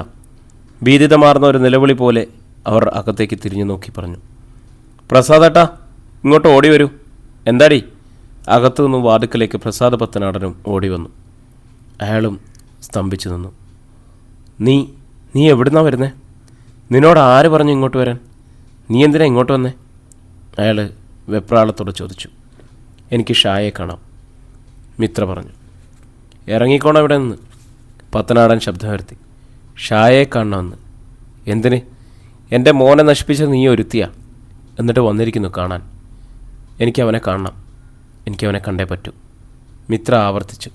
ഭീതിതമാർന്ന ഒരു നിലവിളി പോലെ അവർ അകത്തേക്ക് തിരിഞ്ഞു നോക്കി പറഞ്ഞു. പ്രസാദേട്ടാ, ഇങ്ങോട്ട് ഓടി വരൂ. എന്താടി? അകത്തു നിന്നും വാതുക്കലേക്ക് പ്രസാദ് പത്തനാടനും ഓടി വന്നു. അയാളും സ്തംഭിച്ചു നിന്നു. നീ എവിടുന്നാ വരുന്നേ? നിന്നോട് ആര് പറഞ്ഞു ഇങ്ങോട്ട് വരാൻ? നീ എന്തിനാ ഇങ്ങോട്ട് വന്നേ? അയാൾ വെപ്രാളത്തോടെ ചോദിച്ചു. എനിക്ക് ഷായെ കാണാം, മിത്ര പറഞ്ഞു. ഇറങ്ങിക്കോണം ഇവിടെ നിന്ന്, പത്തനാടൻ ശബ്ദം വരുത്തി. ഷായെ കാണണമെന്ന്? എന്തിന്? എൻ്റെ മോനെ നശിപ്പിച്ചത് നീ ഒരുത്തിയാ, എന്നിട്ട് വന്നിരിക്കുന്നു കാണാൻ. എനിക്കവനെ കാണണം, എനിക്കവനെ കണ്ടേ പറ്റൂ, മിത്ര ആവർത്തിച്ചു.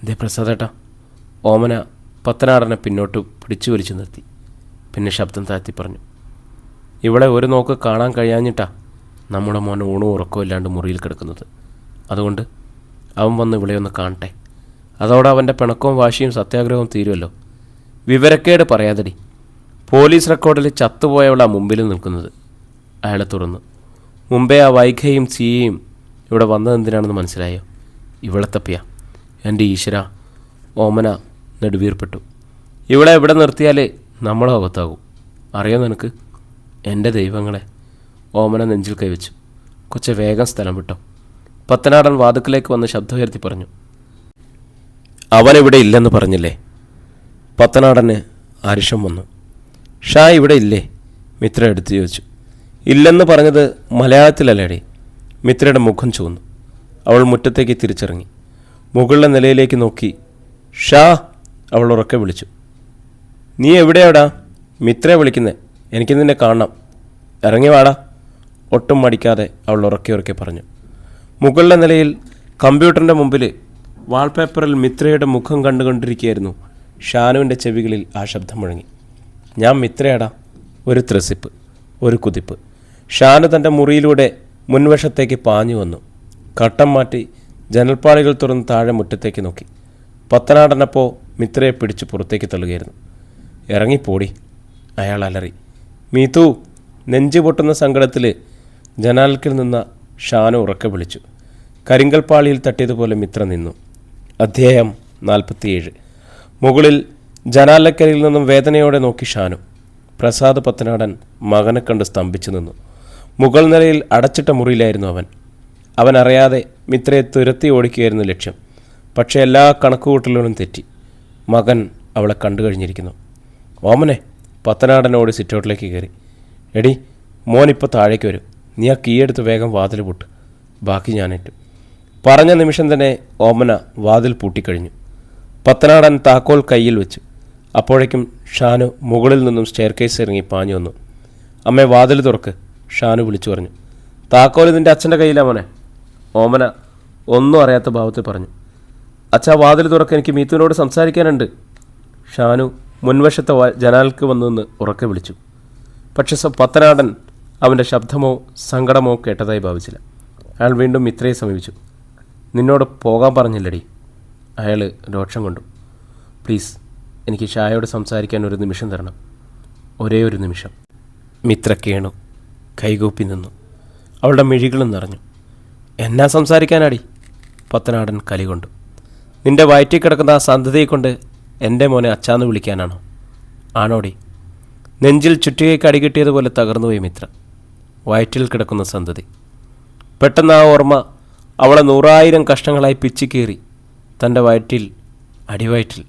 ദേ പ്രസാദേട്ടാ. ഓമന പത്തനാടനെ പിന്നോട്ട് പിടിച്ചു വലിച്ചു നിർത്തി. പിന്നെ ശബ്ദം താഴ്ത്തി പറഞ്ഞു. ഇവിടെ ഒരു നോക്ക് കാണാൻ കഴിയാഞ്ഞിട്ടാ നമ്മുടെ മോൻ ഊണും ഉറക്കവും ഇല്ലാണ്ട് മുറിയിൽ കിടക്കുന്നത്. അതുകൊണ്ട് അവൻ വന്ന് ഇവിടെ ഒന്ന് കാണട്ടെ. അതോടെ അവൻ്റെ പിണക്കവും വാശിയും സത്യാഗ്രഹവും തീരുമല്ലോ. വിവരക്കേട് പറയാതടി. പോലീസ് റെക്കോർഡിൽ ചത്തുപോയവളാ മുമ്പിൽ നിൽക്കുന്നത്. അയാളെ തുറന്നു. മുമ്പേ ആ വൈഖയും സിയയും ഇവിടെ വന്നതെന്തിനാണെന്ന് മനസ്സിലായോ? ഇവിടെ തപ്പിയ. എൻ്റെ ഈശ്വര, ഓമന നെടുവീർപ്പെട്ടു. ഇവിടെ എവിടെ നിർത്തിയാലേ നമ്മളും അകത്താകും, അറിയോ നിനക്ക്? എൻ്റെ ദൈവങ്ങളെ. ഓമന നെഞ്ചിൽ കൈവച്ചു. കൊച്ചെ വേഗം സ്ഥലം വിട്ടോ. പത്തനാടൻ വാതുക്കലേക്ക് വന്ന് ശബ്ദമുയർത്തി പറഞ്ഞു. അവനിവിടെ ഇല്ലെന്ന് പറഞ്ഞില്ലേ? പത്തനാടന് അരിശം വന്നു. ഷാ ഇവിടെ ഇല്ലേ? മിത്ര എടുത്തു ചോദിച്ചു. ഇല്ലെന്ന് പറഞ്ഞത് മലയാളത്തിലല്ലേടി? മിത്രയുടെ മുഖം ചുവന്നു. അവൾ മുറ്റത്തേക്ക് തിരിച്ചിറങ്ങി. മുകളിലെ നിലയിലേക്ക് നോക്കി ഷാ അവൾ ഉറക്കെ വിളിച്ചു. നീ എവിടെയാടാ? മിത്രയെ വിളിക്കുന്നേ, എനിക്ക് നിന്നെ കാണണം, ഇറങ്ങി വാടാ. ഒട്ടും മടിക്കാതെ അവൾ ഉറക്കെ പറഞ്ഞു. മുകളിലെ നിലയിൽ കമ്പ്യൂട്ടറിൻ്റെ മുമ്പിൽ വാൾപേപ്പറിൽ മിത്രയുടെ മുഖം കണ്ടുകൊണ്ടിരിക്കുകയായിരുന്നു. ഷാനുവിൻ്റെ ചെവികളിൽ ആ ശബ്ദം മുഴങ്ങി. ഞാൻ മിത്രയാടാ. ഒരു ത്രസിപ്പ്, ഒരു കുതിപ്പ്. ഷാനു തൻ്റെ മുറിയിലൂടെ മുൻവശത്തേക്ക് പാഞ്ഞു വന്നു. കട്ടം മാറ്റി ജനൽപ്പാളികൾ തുറന്ന് താഴെ മുറ്റത്തേക്ക് നോക്കി. പത്തനാടനപ്പോൾ മിത്രയെ പിടിച്ച് പുറത്തേക്ക് തള്ളുകയായിരുന്നു. ഇറങ്ങിപ്പോടി, അയാൾ അലറി. മീതു. നെഞ്ചു പൊട്ടുന്ന സങ്കടത്തിൽ ജനാലക്കിൽ നിന്ന ഷാനു ഉറക്കെ വിളിച്ചു. കരിങ്കൽപ്പാളിയിൽ തട്ടിയതുപോലെ മിത്ര നിന്നു. അധ്യായം 47. മുകളിൽ ജനാലക്കരിയിൽ നിന്നും വേദനയോടെ നോക്കി ഷാനു. പ്രസാദ് പത്തനാടൻ മകനെ കണ്ട് സ്തംഭിച്ചു നിന്നു. മുകൾ നിലയിൽ അടച്ചിട്ട മുറിയിലായിരുന്നു അവൻ. അവനറിയാതെ മിത്രയെ തുരത്തി ഓടിക്കുകയായിരുന്നു ലക്ഷ്യം. പക്ഷേ എല്ലാ കണക്കുകൂട്ടലുകളും തെറ്റി. മകൻ അവളെ കണ്ടു കഴിഞ്ഞിരിക്കുന്നു. ഓമനെ. പത്തനാടനോട് സിറ്റൗട്ടിലേക്ക് കയറി. എടി, മോനിപ്പോൾ താഴേക്ക് വരും. നീ ആ കീയെടുത്ത് വേഗം വാതിൽ പൂട്ട്, ബാക്കി ഞാനേറ്റു. പറഞ്ഞ നിമിഷം തന്നെ ഓമന വാതിൽ പൂട്ടിക്കഴിഞ്ഞു. പത്തനാടൻ താക്കോൽ കയ്യിൽ വെച്ചു. അപ്പോഴേക്കും ഷാനു മുകളിൽ നിന്നും സ്റ്റെയർ കേസ് ഇറങ്ങി പാഞ്ഞു വന്നു. അമ്മേ, വാതിൽ തുറക്ക്, ഷാനു വിളിച്ചു പറഞ്ഞു. താക്കോൽ നിൻ്റെ അച്ഛൻ്റെ കയ്യിലാ മോനെ, ഓമന ഒന്നും അറിയാത്ത ഭാവത്തിൽ പറഞ്ഞു. അച്ഛാ, വാതിൽ തുറക്ക്, എനിക്ക് മീത്തുവിനോട് സംസാരിക്കാനുണ്ട്. ഷാനു മുൻവശത്തെ ജനാൽക്ക് വന്നുനിന്ന് ഉറക്കെ വിളിച്ചു. പക്ഷെ പത്തനാടൻ അവൻ്റെ ശബ്ദമോ സങ്കടമോ കേട്ടതായി ഭാവിച്ചില്ല. അയാൾ വീണ്ടും മിത്രയെ സമീപിച്ചു. നിന്നോട് പോകാൻ പറഞ്ഞില്ലടി. അയാൾ രോക്ഷം കൊണ്ടു. പ്ലീസ്, എനിക്ക് ഷായോട് സംസാരിക്കാൻ ഒരു നിമിഷം തരണം, ഒരേ ഒരു നിമിഷം. മിത്ര കേണു, കൈകൂപ്പി നിന്നു. അവളുടെ മിഴികളും നിറഞ്ഞു. എന്നാ സംസാരിക്കാനാടി? പത്തനാടൻ കലികൊണ്ടു. നിന്റെ വയറ്റിൽ കിടക്കുന്ന ആ സന്തതിയെ കൊണ്ട് എൻ്റെ മോനെ അച്ചാന്ന് വിളിക്കാനാണോ? ആണോടി? നെഞ്ചിൽ ചുറ്റികയ്ക്ക് അടികിട്ടിയതുപോലെ തകർന്നുപോയി മിത്ര. വയറ്റിൽ കിടക്കുന്ന സന്തതി. പെട്ടെന്ന് ആ ഓർമ്മ അവളെ 100,000 കഷ്ണങ്ങളായി പിച്ചിക്കേറി തൻ്റെ വയറ്റിൽ, അടിവയറ്റിൽ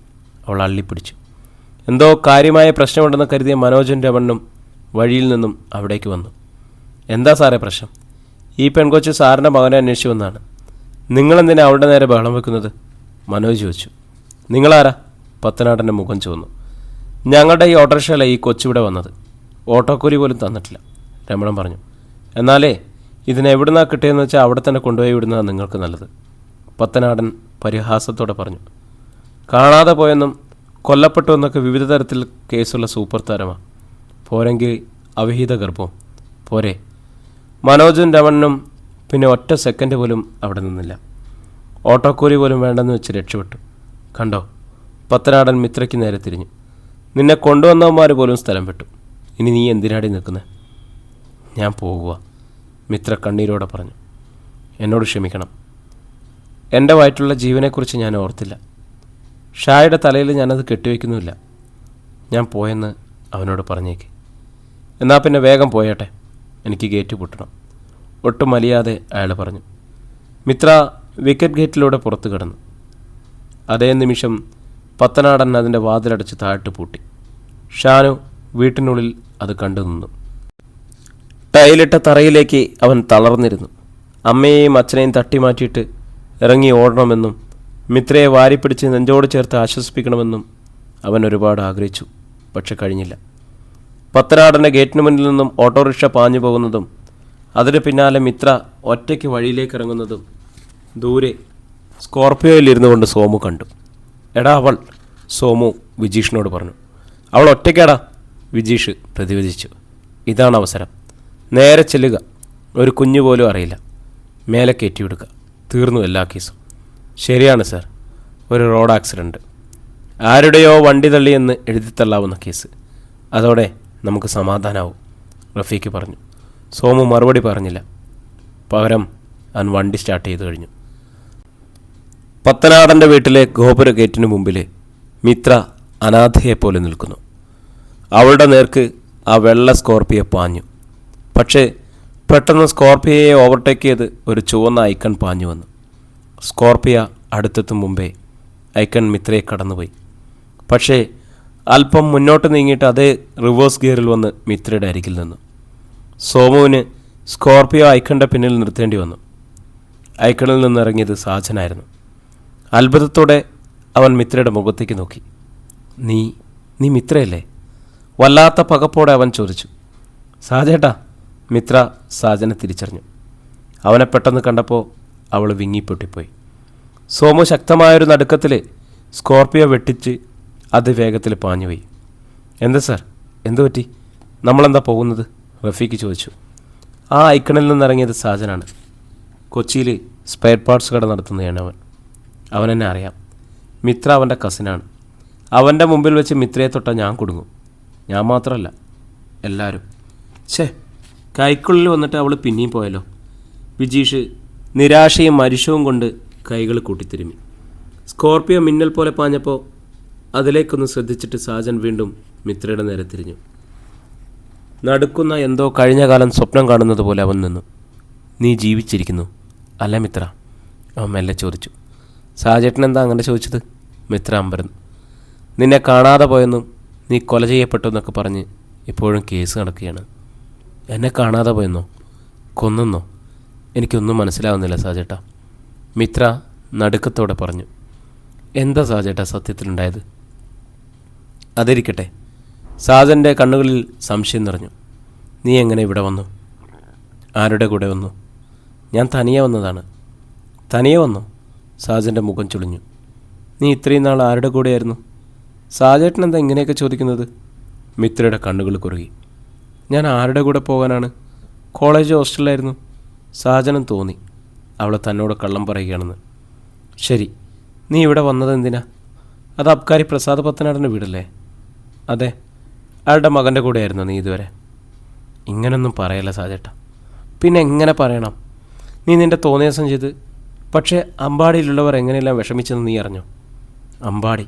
അവൾ അള്ളിപ്പിടിച്ചു. എന്തോ കാര്യമായ പ്രശ്നമുണ്ടെന്ന് കരുതിയ മനോജും രമണ്ണും വഴിയിൽ നിന്നും അവിടേക്ക് വന്നു. എന്താ സാറേ പ്രശ്നം? ഈ പെൺകൊച്ച് സാറിൻ്റെ മകനെ അന്വേഷിച്ചു വന്നാണ്. നിങ്ങളെന്തിനാ അവളുടെ നേരെ ബഹളം വെക്കുന്നത്? മനോജ് ചോദിച്ചു. നിങ്ങളാരാ? പത്തനാടൻ്റെ മുഖം ചുവന്നു. ഞങ്ങളുടെ ഈ ഓട്ടോറിക്ഷയിലെ ഈ കൊച്ചിവിടെ വന്നത്. ഓട്ടോക്കൂലി പോലും തന്നിട്ടില്ല, രമണൻ പറഞ്ഞു. എന്നാലേ ഇതിനെവിടുന്നാ കിട്ടിയെന്ന് വെച്ചാൽ അവിടെ തന്നെ കൊണ്ടുപോയി വിടുന്നതാണ് നിങ്ങൾക്ക് നല്ലത്, പത്തനാടൻ പരിഹാസത്തോടെ പറഞ്ഞു. കാണാതെ പോയെന്നും കൊല്ലപ്പെട്ടു എന്നൊക്കെ വിവിധ തരത്തിൽ കേസുള്ള സൂപ്പർ താരമാണ്. പോരെങ്കിൽ അവിഹിത ഗർഭവും പോരെ. മനോജും രമണനും പിന്നെ ഒറ്റ സെക്കൻഡ് പോലും അവിടെ നിന്നില്ല. ഓട്ടോക്കൂലി പോലും വേണ്ടെന്ന് വെച്ച് രക്ഷപ്പെട്ടു. കണ്ടോ? പത്തനാടൻ മിത്രയ്ക്ക് നേരെ തിരിഞ്ഞു. നിന്നെ കൊണ്ടുവന്നവന്മാർ പോലും സ്ഥലം വിട്ടു. ഇനി നീ എന്തിനാടി നിൽക്കുന്നത്? ഞാൻ പോകുക, മിത്ര കണ്ണീരോടെ പറഞ്ഞു. എന്നോട് ക്ഷമിക്കണം. എൻ്റെ വയറ്റിലുള്ള ജീവനെക്കുറിച്ച് ഞാൻ ഓർത്തില്ല. ഷായുടെ തലയിൽ ഞാനത് കെട്ടിവെക്കുന്നുമില്ല. ഞാൻ പോയെന്ന് അവനോട് പറഞ്ഞേക്ക്. എന്നാൽ പിന്നെ വേഗം പോയട്ടെ, എനിക്ക് ഗേറ്റ് പൂട്ടണം, ഒട്ടും അലിയാതെ അയാൾ പറഞ്ഞു. മിത്ര വിക്കറ്റ് ഗേറ്റിലൂടെ പുറത്തു കിടന്നു. അതേ നിമിഷം പത്തനാടൻ അതിൻ്റെ വാതിലടച്ച് താഴ്ത്തു പൂട്ടി. ഷാനു വീട്ടിനുള്ളിൽ അത് കണ്ടു നിന്നു. ടൈലിട്ട തറയിലേക്ക് അവൻ തളർന്നിരുന്നു. അമ്മയെയും അച്ഛനെയും തട്ടിമാറ്റിയിട്ട് ഇറങ്ങി ഓടണമെന്നും മിത്രയെ വാരിപ്പിടിച്ച് നെഞ്ചോട് ചേർത്ത് ആശ്വസിപ്പിക്കണമെന്നും അവൻ ഒരുപാട് ആഗ്രഹിച്ചു. പക്ഷെ കഴിഞ്ഞില്ല. പത്തനാടൻ്റെ ഗേറ്റിന് മുന്നിൽ നിന്നും ഓട്ടോറിക്ഷ പാഞ്ഞു പോകുന്നതും അതിന് പിന്നാലെ മിത്ര ഒറ്റയ്ക്ക് വഴിയിലേക്ക് ഇറങ്ങുന്നതും ദൂരെ സ്കോർപ്പിയോയിലിരുന്നു കൊണ്ട് സോമു കണ്ടു. എടാ അവൾ, സോമു വിജീഷിനോട് പറഞ്ഞു. അവൾ ഒറ്റയ്ക്കാടാ, വിജീഷ് പ്രതിവചിച്ചു. ഇതാണ് അവസരം. നേരെ ചെല്ലുക, ഒരു കുഞ്ഞു പോലും അറിയില്ല, മേലെ കയറ്റിവിടുക, തീർന്നു എല്ലാ കേസും. ശരിയാണ് സാർ, ഒരു റോഡ് ആക്സിഡൻറ്റ്, ആരുടെയോ വണ്ടി തള്ളിയെന്ന് എഴുതിത്തള്ളാവുന്ന കേസ്. അതോടെ നമുക്ക് സമാധാനമാവും, റഫീഖ് പറഞ്ഞു. സോമു മറുപടി പറഞ്ഞില്ല. പകരം അവൻ വണ്ടി സ്റ്റാർട്ട് ചെയ്തു കഴിഞ്ഞു. പത്തനാടൻ്റെ വീട്ടിലെ ഗോപുര ഗേറ്റിന് മുമ്പിൽ മിത്ര അനാഥയെപ്പോലെ നിൽക്കുന്നു. അവളുടെ നേർക്ക് ആ വെള്ള സ്കോർപ്പിയോ പാഞ്ഞു. പക്ഷേ പെട്ടെന്ന് സ്കോർപ്പിയയെ ഓവർടേക്ക് ചെയ്ത് ഒരു ചുവന്ന ഐക്കൺ പാഞ്ഞു വന്നു. സ്കോർപ്പിയ അടുത്തെത്തും മുമ്പേ ഐക്കൺ മിത്രയെ കടന്നുപോയി. പക്ഷേ അല്പം മുന്നോട്ട് നീങ്ങിയിട്ട് അതേ റിവേഴ്സ് ഗിയറിൽ വന്ന് മിത്രയുടെ അരികിൽ നിന്നു. സോമുവിന് സ്കോർപ്പിയോ ഐക്കണിൻ്റെ പിന്നിൽ നിർത്തേണ്ടി വന്നു. ഐക്കണിൽ നിന്നിറങ്ങിയത് സാജനായിരുന്നു. അത്ഭുതത്തോടെ അവൻ മിത്രയുടെ മുഖത്തേക്ക് നോക്കി. നീ മിത്രയല്ലേ? വല്ലാത്ത പകപ്പോടെ അവൻ ചോദിച്ചു. സാജേട്ടാ. മിത്ര സാജനെ തിരിച്ചറിഞ്ഞു. അവനെ പെട്ടെന്ന് കണ്ടപ്പോൾ അവൾ വിങ്ങിപ്പൊട്ടിപ്പോയി. സോമു ശക്തമായൊരു നടുക്കത്തിൽ സ്കോർപ്പിയോ വെട്ടിച്ച് അതിവേഗത്തിൽ പാഞ്ഞുപോയി. എന്താ സാർ, എന്തു പറ്റി? നമ്മളെന്താ പോകുന്നത്? റഫീഖ് ചോദിച്ചു. ആ ഐക്കണിൽ നിന്നിറങ്ങിയത് സാജനാണ്. കൊച്ചിയിൽ സ്പെയർ പാർട്സ് കട നടത്തുന്നതാണ് അവൻ. അവനെന്നെ അറിയാം. മിത്ര അവൻ്റെ കസിനാണ്. അവൻ്റെ മുമ്പിൽ വെച്ച് മിത്രയെ തൊട്ടാൽ ഞാൻ കുടുങ്ങും. ഞാൻ മാത്രമല്ല, എല്ലാവരും. കൈക്കുള്ളിൽ വന്നിട്ട് അവൾ പിന്നെയും പോയല്ലോ. വിജീഷ് നിരാശയും മരിഷവും കൊണ്ട് കൈകൾ കൂട്ടിത്തിരുമ്മി. സ്കോർപ്പിയോ മിന്നൽ പോലെ പാഞ്ഞപ്പോൾ അതിലേക്കൊന്ന് ശ്രദ്ധിച്ചിട്ട് സാജൻ വീണ്ടും മിത്രയുടെ നേരെ തിരിഞ്ഞു. നടുക്കുന്ന എന്തോ കഴിഞ്ഞ കാലം സ്വപ്നം കാണുന്നത് പോലെ അവൻ നിന്നു. നീ ജീവിച്ചിരിക്കുന്നു അല്ല മിത്ര? അവൻ മെല്ലെ ചോദിച്ചു. സാജേട്ടൻ എന്താ അങ്ങനെ ചോദിച്ചത്? മിത്ര അമ്പരന്നു. നിന്നെ കാണാതെ പോയെന്നും നീ കൊല ചെയ്യപ്പെട്ടു എന്നൊക്കെ പറഞ്ഞ് ഇപ്പോഴും കേസ് നടക്കുകയാണ്. എന്നെ കാണാതെ പോയെന്നോ? കൊന്നെന്നോ? എനിക്കൊന്നും മനസ്സിലാവുന്നില്ല സാജേട്ടാ, മിത്ര നടുക്കത്തോടെ പറഞ്ഞു. എന്താ സാജേട്ടാ സത്യത്തിലുണ്ടായത്? അതിരിക്കട്ടെ. സാജൻ്റെ കണ്ണുകളിൽ സംശയം നിറഞ്ഞു. നീ എങ്ങനെ ഇവിടെ വന്നു? ആരുടെ കൂടെ വന്നു? ഞാൻ തനിയെ വന്നതാണ്. തനിയെ വന്നോ? സാജൻ്റെ മുഖം ചുളിഞ്ഞു. നീ ഇത്രയും നാൾ ആരുടെ കൂടെയായിരുന്നു? സാജേട്ടൻ എന്താ ഇങ്ങനെയൊക്കെ ചോദിക്കുന്നത്? മിത്രയുടെ കണ്ണുകൾ കുറുകി. ഞാൻ ആരുടെ കൂടെ പോകാനാണ്? കോളേജ് ഹോസ്റ്റലിലായിരുന്നു. സാജനും തോന്നി അവളെ തന്നോട് കള്ളം പറയുകയാണെന്ന്. ശരി, നീ ഇവിടെ വന്നത് എന്തിനാ? അത് അബ്കാരി പ്രസാദ് പത്തനാടൻ്റെ വീടല്ലേ? അതെ. അയാളുടെ മകൻ്റെ കൂടെയായിരുന്നു നീ ഇതുവരെ? ഇങ്ങനൊന്നും പറയല്ല സാജേട്ടാ. പിന്നെ എങ്ങനെ പറയണം? നീ നിൻ്റെ തോന്നിയാസം ചെയ്ത്. പക്ഷേ അമ്പാടിയിലുള്ളവർ എങ്ങനെയെല്ലാം വിഷമിച്ചെന്ന് നീ അറിഞ്ഞോ? അമ്പാടി.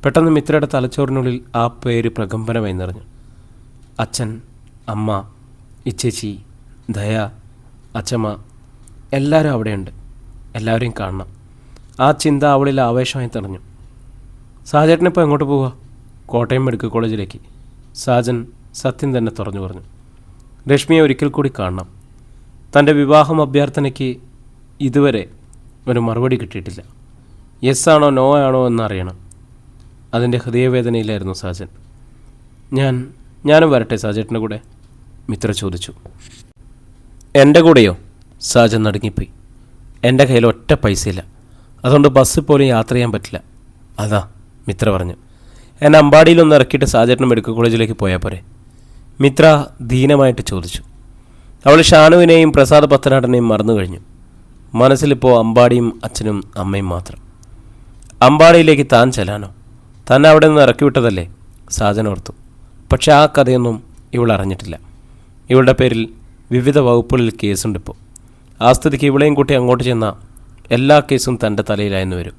പെട്ടെന്ന് മിത്രയുടെ തലച്ചോറിനുള്ളിൽ ആ പേര് പ്രകമ്പനമായി നിറഞ്ഞു. അച്ഛൻ, അമ്മ, ഇച്ചേച്ചി, ദയ, അച്ചമ്മ എല്ലാവരും അവിടെയുണ്ട്. എല്ലാവരെയും കാണണം. ആ ചിന്ത അവളിൽ ആവേശമായി തെളിഞ്ഞു. സാജേട്ടനിപ്പോൾ എങ്ങോട്ട് പോവുക? കോട്ടയം മെഡിക്കൽ കോളേജിലേക്ക്. സാജൻ സത്യം തന്നെ തുറന്നു പറഞ്ഞു. രശ്മിയെ ഒരിക്കൽ കൂടി കാണണം. തൻ്റെ വിവാഹം അഭ്യർത്ഥനയ്ക്ക് ഇതുവരെ ഒരു മറുപടി കിട്ടിയിട്ടില്ല. യെസ് ആണോ നോ ആണോ എന്നറിയണം. അതിൻ്റെ ഹൃദയവേദനയിലായിരുന്നു സാജൻ. ഞാനും വരട്ടെ സാജേട്ടൻ്റെ കൂടെ? മിത്ര ചോദിച്ചു. എൻ്റെ കൂടെയോ? സാജൻ നടുങ്ങിപ്പോയി. എൻ്റെ കയ്യിൽ ഒറ്റ പൈസയില്ല. അതുകൊണ്ട് ബസ്സിൽ പോലും യാത്ര ചെയ്യാൻ പറ്റില്ല. അതാ മിത്ര പറഞ്ഞു. എന്നെ അമ്പാടിയിലൊന്ന് ഇറക്കിയിട്ട് സാജേട്ടൻ മെഡിക്കൽ കോളേജിലേക്ക് പോയാൽ പോരെ? മിത്ര ദീനമായിട്ട് ചോദിച്ചു. അവൾ ഷാനുവിനെയും പ്രസാദ് പത്തനാടനെയും മറന്നു കഴിഞ്ഞു. മനസ്സിലിപ്പോൾ അമ്പാടിയും അച്ഛനും അമ്മയും മാത്രം. അമ്പാടിയിലേക്ക് താൻ ചെല്ലാനോ? തന്നെ അവിടെ നിന്ന് ഇറക്കി വിട്ടതല്ലേ? സാജൻ ഓർത്തു. പക്ഷെ ആ കഥയൊന്നും ഇവൾ അറിഞ്ഞിട്ടില്ല. ഇവളുടെ പേരിൽ വിവിധ വകുപ്പുകളിൽ കേസുണ്ടിപ്പോൾ. ആ സ്ഥിതിക്ക് ഇവളെയും കൂട്ടി അങ്ങോട്ട് ചെന്നാൽ എല്ലാ കേസും തൻ്റെ തലയിലായെന്ന് വരും.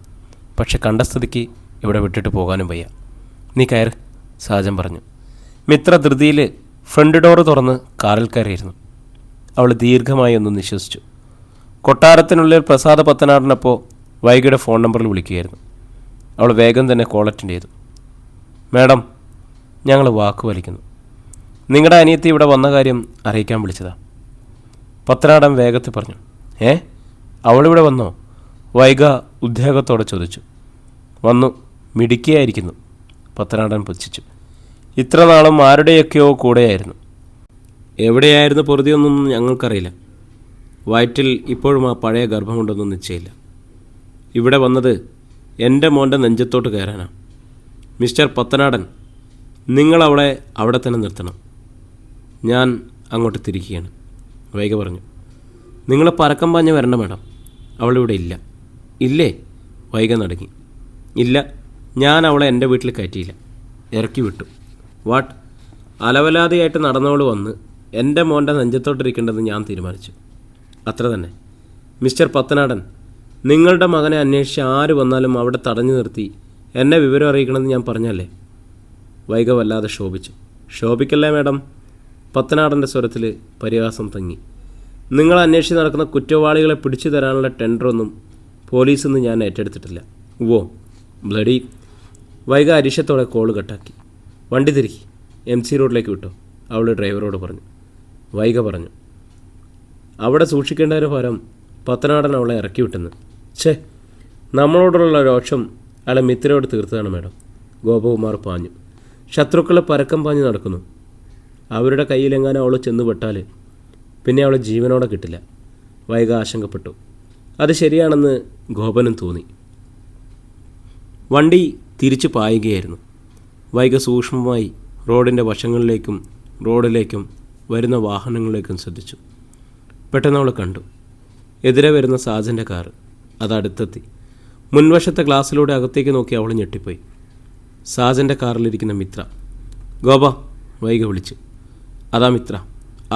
പക്ഷെ കണ്ട സ്ഥിതിക്ക് ഇവിടെ വിട്ടിട്ട് പോകാനും വയ്യ. നീ കയറ്, സാജൻ പറഞ്ഞു. മിത്ര ധൃതിയിൽ ഫ്രണ്ട് ഡോറ് തുറന്ന് കാറിൽ കയറിയിരുന്നു. അവൾ ദീർഘമായി ഒന്ന് നിശ്വസിച്ചു. കൊട്ടാരത്തിനുള്ളിൽ പ്രസാദ പത്തനാടിനപ്പോൾ വൈകിയുടെ ഫോൺ നമ്പറിൽ വിളിക്കുകയായിരുന്നു. അവൾ വേഗം തന്നെ കോൾ അറ്റൻഡ് ചെയ്തു. മാഡം, ഞങ്ങൾ വാക്ക് വലിക്കുന്നു. നിങ്ങളുടെ അനിയത്തി ഇവിടെ വന്ന കാര്യം അറിയിക്കാൻ വിളിച്ചതാ. പത്തനാടൻ വേഗത്തിൽ പറഞ്ഞു. അവളിവിടെ വന്നോ? വൈഗ ഉദ്വേഗത്തോടെ ചോദിച്ചു. വന്നു, മിടുക്കിയായിരിക്കുന്നു. പത്തനാടൻ പുച്ഛിച്ചു. ഇത്ര നാളും ആരുടെയൊക്കെയോ കൂടെയായിരുന്നു. എവിടെയായിരുന്നു പൊറുതിയൊന്നും ഞങ്ങൾക്കറിയില്ല. വയറ്റിൽ ഇപ്പോഴും ആ പഴയ ഗർഭമുണ്ടെന്നും നിശ്ചയില്ല. ഇവിടെ വന്നത് എൻ്റെ മോൻ്റെ നെഞ്ചത്തോട്ട് കയറാനാണ്. മിസ്റ്റർ പത്തനാടൻ, നിങ്ങളവളെ അവിടെ തന്നെ നിർത്തണം. ഞാൻ അങ്ങോട്ട് തിരിക്കുകയാണ്. വൈഗ പറഞ്ഞു. നിങ്ങൾ പരക്കം പാഞ്ഞ് വരണ്ട മാഡം. അവളിവിടെ ഇല്ല. ഇല്ലേ? വൈഗ നടുങ്ങി. ഇല്ല, ഞാൻ അവളെ എൻ്റെ വീട്ടിൽ കയറ്റിയില്ല, ഇറക്കി വിട്ടു. വാട്ട്? അലവലാതെയായിട്ട് നടന്നവൾ വന്ന് എൻ്റെ മോൻ്റെ നെഞ്ചത്തോട്ടിരിക്കേണ്ടത് ഞാൻ തീരുമാനിച്ചു. അത്ര തന്നെ. മിസ്റ്റർ പത്തനാടൻ, നിങ്ങളുടെ മകനെ അന്വേഷിച്ച് ആര് വന്നാലും അവിടെ തടഞ്ഞു നിർത്തി എന്നെ വിവരം അറിയിക്കണമെന്ന് ഞാൻ പറഞ്ഞല്ലേ? വൈഗ വല്ലാതെ ശോഭിച്ചു. ശോഭിക്കല്ലേ മാഡം? പത്തനാടൻ്റെ സ്വരത്തിൽ പരിഹാസം തങ്ങി. നിങ്ങൾ അന്വേഷിച്ച് നടക്കുന്ന കുറ്റവാളികളെ പിടിച്ചു തരാനുള്ള ടെൻഡറൊന്നും പോലീസിൽ നിന്ന് ഞാൻ ഏറ്റെടുത്തിട്ടില്ല. ഓ ബ്ലഡി. വൈഗ അരിശത്തോടെ കോള് കട്ടാക്കി. വണ്ടി തിരിക്കി MC റോഡിലേക്ക് വിട്ടോ, അവൾ ഡ്രൈവറോട് പറഞ്ഞു. വൈഗ പറഞ്ഞു. അവിടെ സൂക്ഷിക്കേണ്ടതിന് പകരം പത്തനാടൻ അവളെ ഇറക്കി വിട്ടെന്ന്. നമ്മളോടുള്ള രോഷം അയാളെ മിത്രയോട് തീർത്തതാണ് മാഡം. ഗോപകുമാർ പാഞ്ഞു. ശത്രുക്കളെ പരക്കം പാഞ്ഞ് നടക്കുന്നു. അവരുടെ കയ്യിലെങ്ങാനും അവൾ ചെന്നുപെട്ടാൽ പിന്നെ അവളെ ജീവനോടെ കിട്ടില്ല. വൈഗ ആശങ്കപ്പെട്ടു. അത് ശരിയാണെന്ന് ഗോപനും തോന്നി. വണ്ടി തിരിച്ചു പായുകയായിരുന്നു. വൈഗ സൂക്ഷ്മമായി റോഡിൻ്റെ വശങ്ങളിലേക്കും റോഡിലേക്കും വരുന്ന വാഹനങ്ങളിലേക്കും ശ്രദ്ധിച്ചു. പെട്ടെന്ന് അവൾ കണ്ടു. എതിരെ വരുന്ന സാജൻ്റെ കാറ്. അത് അടുത്തെത്തി. മുൻവശത്തെ ഗ്ലാസ്സിലൂടെ അകത്തേക്ക് നോക്കി അവൾ ഞെട്ടിപ്പോയി. സാജൻ്റെ കാറിലിരിക്കുന്ന മിത്ര. ഗോപ, വൈഗ വിളിച്ചു. അതാ മിത്ര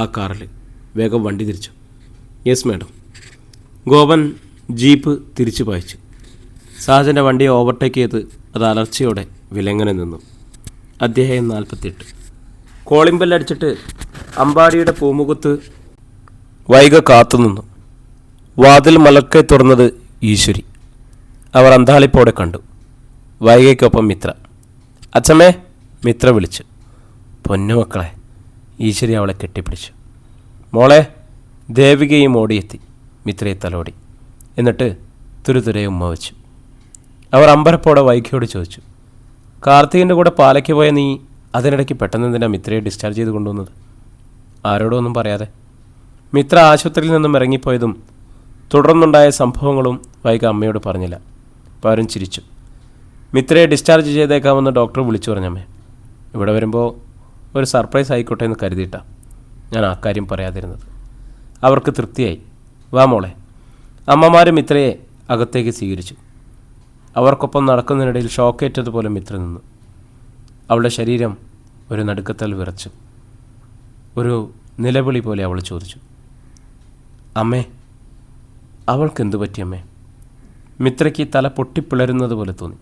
ആ കാറിൽ. വേഗം വണ്ടി തിരിച്ചു. Yes madam. ഗോപൻ ജീപ്പ് തിരിച്ചു പായിച്ചു. സാജൻ്റെ വണ്ടിയെ ഓവർടേക്ക് ചെയ്ത് അത് അലർച്ചയോടെ വിലങ്ങനെ നിന്നു. അധ്യായം 48. കോളിംബെല്ലടിച്ചിട്ട് അമ്പാടിയുടെ പൂമുഖത്ത് വൈഗ കാത്തുനിന്നു. വാതിൽ മലക്കെ തുറന്നത് ഈശ്വരി. അവർ അന്താളിപ്പോടെ കണ്ടു. വൈഗയ്ക്കൊപ്പം മിത്ര. അച്ഛമ്മേ, മിത്ര വിളിച്ചു. പൊന്നുമക്കളെ. ഈശ്വരി അവളെ കെട്ടിപ്പിടിച്ചു. മോളെ. ദേവികയും ഓടിയെത്തി. മിത്രയെ തലോടി. എന്നിട്ട് തുരുതുരെ ഉമ്മ വെച്ചു. അവർ അമ്പരപ്പോടെ വൈഗയോട് ചോദിച്ചു. കാർത്തികിൻ്റെ കൂടെ പാലയ്ക്ക് പോയ നീ അതിനിടയ്ക്ക് പെട്ടെന്ന് എന്തിനാ മിത്രയെ ഡിസ്ചാർജ് ചെയ്ത് കൊണ്ടുവന്നത്? ആരോടും ഒന്നും പറയാതെ. മിത്ര ആശുപത്രിയിൽ നിന്നും ഇറങ്ങിപ്പോയതും തുടർന്നുണ്ടായ സംഭവങ്ങളും വൈഗ അമ്മയോട് പറഞ്ഞില്ല. പലരും ചിരിച്ചു. മിത്രയെ ഡിസ്ചാർജ് ചെയ്തേക്കാമെന്ന് ഡോക്ടർ വിളിച്ചു പറഞ്ഞമ്മേ. ഇവിടെ വരുമ്പോൾ ഒരു സർപ്രൈസ് ആയിക്കോട്ടെ എന്ന് കരുതിയിട്ടാണ് ഞാൻ ആ കാര്യം പറയാതിരുന്നത്. അവർക്ക് തൃപ്തിയായി. വാ മോളെ. അമ്മമാർ മിത്രയെ അകത്തേക്ക് സ്വീകരിച്ചു. അവർക്കൊപ്പം നടക്കുന്നതിനിടയിൽ ഷോക്കേറ്റതുപോലെ മിത്ര നിന്നു. അവളുടെ ശരീരം ഒരു നടുക്കത്താൽ വിറച്ചു. ഒരു നിലവിളി പോലെ അവൾ ചോദിച്ചു. അമ്മേ, അവൾക്കെന്തു പറ്റിയമ്മേ? മിത്രയ്ക്ക് തല പൊട്ടിപ്പിളരുന്നത് പോലെ തോന്നി.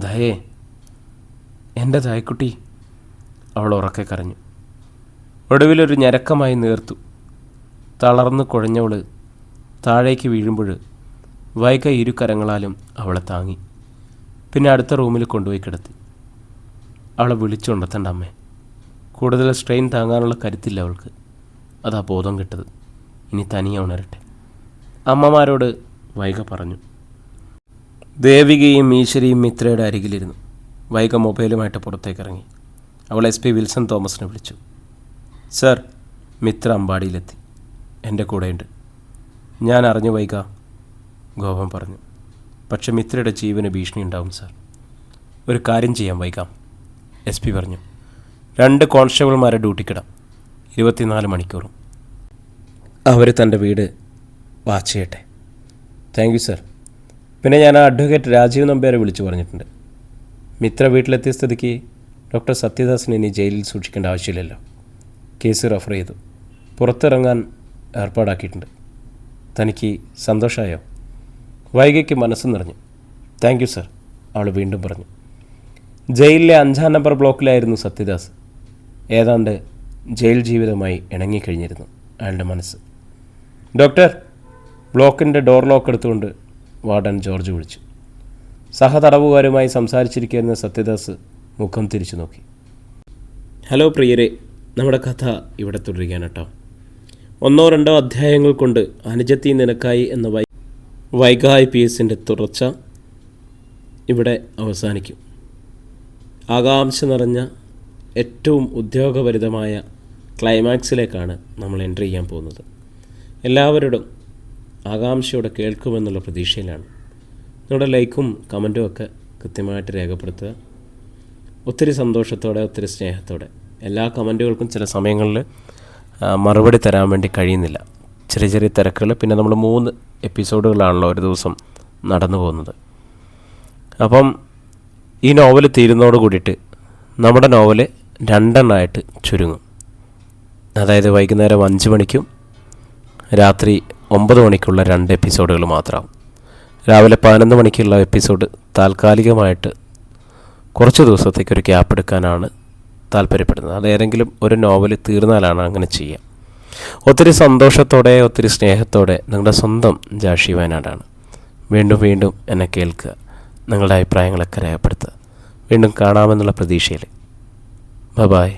ദയേ, എൻ്റെ ദയക്കുട്ടി, അവൾ ഉറക്കെ കരഞ്ഞു. ഒടുവിലൊരു ഞരക്കമായി നേർത്തു. തളർന്നു കുഴഞ്ഞവൾ താഴേക്ക് വീഴുമ്പോൾ വൈക ഇരു കരങ്ങളാലും അവളെ താങ്ങി. പിന്നെ അടുത്ത റൂമിൽ കൊണ്ടുപോയി കിടത്തി. അവളെ വിളിച്ചുകൊണ്ടെത്തണ്ട അമ്മേ, കൂടുതൽ സ്ട്രെയിൻ താങ്ങാനുള്ള കരുത്തില്ല അവൾക്ക്. അതാ ബോധം കിട്ടത്. ഇനി തനിയെ ഉണരട്ടെ, അമ്മമാരോട് വൈക പറഞ്ഞു. ദേവികയും ഈശ്വരിയും മിത്രയുടെ അരികിലിരുന്നു. വൈക മൊബൈലുമായിട്ട് പുറത്തേക്ക് ഇറങ്ങി. അവൾ SP വിൽസൺ തോമസിനെ വിളിച്ചു. സർ, മിത്ര അമ്പാടിയിലെത്തി. എൻ്റെ കൂടെയുണ്ട്. ഞാൻ അറിഞ്ഞു വൈക, ഗോപൻ പറഞ്ഞു. പക്ഷെ മിത്രയുടെ ജീവന് ഭീഷണി ഉണ്ടാവും സാർ. ഒരു കാര്യം ചെയ്യാം വൈക, SP പറഞ്ഞു. 2 കോൺസ്റ്റബിൾമാരെ ഡ്യൂട്ടിക്കിടാം, 24 മണിക്കൂറും. അവർ തൻ്റെ വീട് വാച്ച് ചെയ്യട്ടെ. Thank you sir. പിന്നെ ഞാൻ അഡ്വക്കേറ്റ് രാജീവ് നമ്പ്യാരെ വിളിച്ചു പറഞ്ഞിട്ടുണ്ട്. മിത്ര വീട്ടിലെത്തിയ സ്ഥിതിക്ക് ഡോക്ടർ സത്യദാസിനെ ഇനി ജയിലിൽ സൂക്ഷിക്കേണ്ട ആവശ്യമില്ലല്ലോ. കേസ് റെഫർ ചെയ്തു, പുറത്തിറങ്ങാൻ ഏർപ്പാടാക്കിയിട്ടുണ്ട്. തനിക്ക് സന്തോഷമായോ? വൈകയ്ക്ക് മനസ്സ് നിറഞ്ഞു. താങ്ക് യു സർ, അവൾ വീണ്ടും പറഞ്ഞു. ജയിലിലെ 5-ാം നമ്പർ ബ്ലോക്കിലായിരുന്നു സത്യദാസ്. ഏതാണ്ട് ജയിൽ ജീവിതമായി ഇണങ്ങിക്കഴിഞ്ഞിരുന്നു അയാളുടെ മനസ്സ്. ഡോക്ടർ, ബ്ലോക്കിൻ്റെ ഡോർ ലോക്ക് എടുത്തുകൊണ്ട് വാർഡൻ ജോർജ് വിളിച്ചു. സഹതടവുകാരുമായി സംസാരിച്ചിരിക്കുന്ന സത്യദാസ് മുഖം തിരിച്ചു നോക്കി. ഹലോ പ്രിയരെ, നമ്മുടെ കഥ ഇവിടെ തുടരുകയാണ് കേട്ടോ. 1-2 അധ്യായങ്ങൾ കൊണ്ട് അനുജത്തി നിനക്കായി എന്ന വൈഗ IPSൻ്റെ തുടർച്ച ഇവിടെ അവസാനിക്കും. ആകാംക്ഷ നിറഞ്ഞ ഏറ്റവും ഉദ്യോഗഭരിതമായ ക്ലൈമാക്സിലേക്കാണ് നമ്മൾ എൻട്രി ചെയ്യാൻ പോകുന്നത്. എല്ലാവരോടും ആകാംക്ഷയോടെ കേൾക്കുമെന്നുള്ള പ്രതീക്ഷയിലാണ്. നിങ്ങളുടെ ലൈക്കും കമൻറ്റും ഒക്കെ കൃത്യമായിട്ട് രേഖപ്പെടുത്തുക. ഒത്തിരി സന്തോഷത്തോടെ, ഒത്തിരി സ്നേഹത്തോടെ. എല്ലാ കമൻറ്റുകൾക്കും ചില സമയങ്ങളിൽ മറുപടി തരാൻ വേണ്ടി കഴിയുന്നില്ല. ചെറിയ ചെറിയ തിരക്കുകൾ. പിന്നെ നമ്മൾ 3 എപ്പിസോഡുകളാണല്ലോ ഒരു ദിവസം നടന്നു പോകുന്നത്. അപ്പം ഈ നോവൽ തീരുന്നതോട് കൂടിയിട്ട് നമ്മുടെ നോവൽ 2 എണ്ണമായിട്ട് ചുരുങ്ങും. അതായത് വൈകുന്നേരം 5 മണിക്കും രാത്രി 9 മണിക്കുള്ള 2 എപ്പിസോഡുകൾ മാത്രമാവും. രാവിലെ 11 മണിക്കുള്ള എപ്പിസോഡ് താൽക്കാലികമായിട്ട് കുറച്ച് ദിവസത്തേക്കൊരു ഗ്യാപ്പ് എടുക്കാനാണ് താല്പര്യപ്പെടുന്നത്. അത് ഏതെങ്കിലും ഒരു നോവൽ തീർന്നാലാണ് അങ്ങനെ ചെയ്യുക. ഒത്തിരി സന്തോഷത്തോടെ, ഒത്തിരി സ്നേഹത്തോടെ നിങ്ങളുടെ സ്വന്തം ജാഷി വയനാടാണ്. വീണ്ടും വീണ്ടും എന്നെ കേൾക്കുക, നിങ്ങളുടെ അഭിപ്രായങ്ങളൊക്കെ രേഖപ്പെടുത്തുക. വീണ്ടും കാണാമെന്നുള്ള പ്രതീക്ഷയിൽ. ബൈ.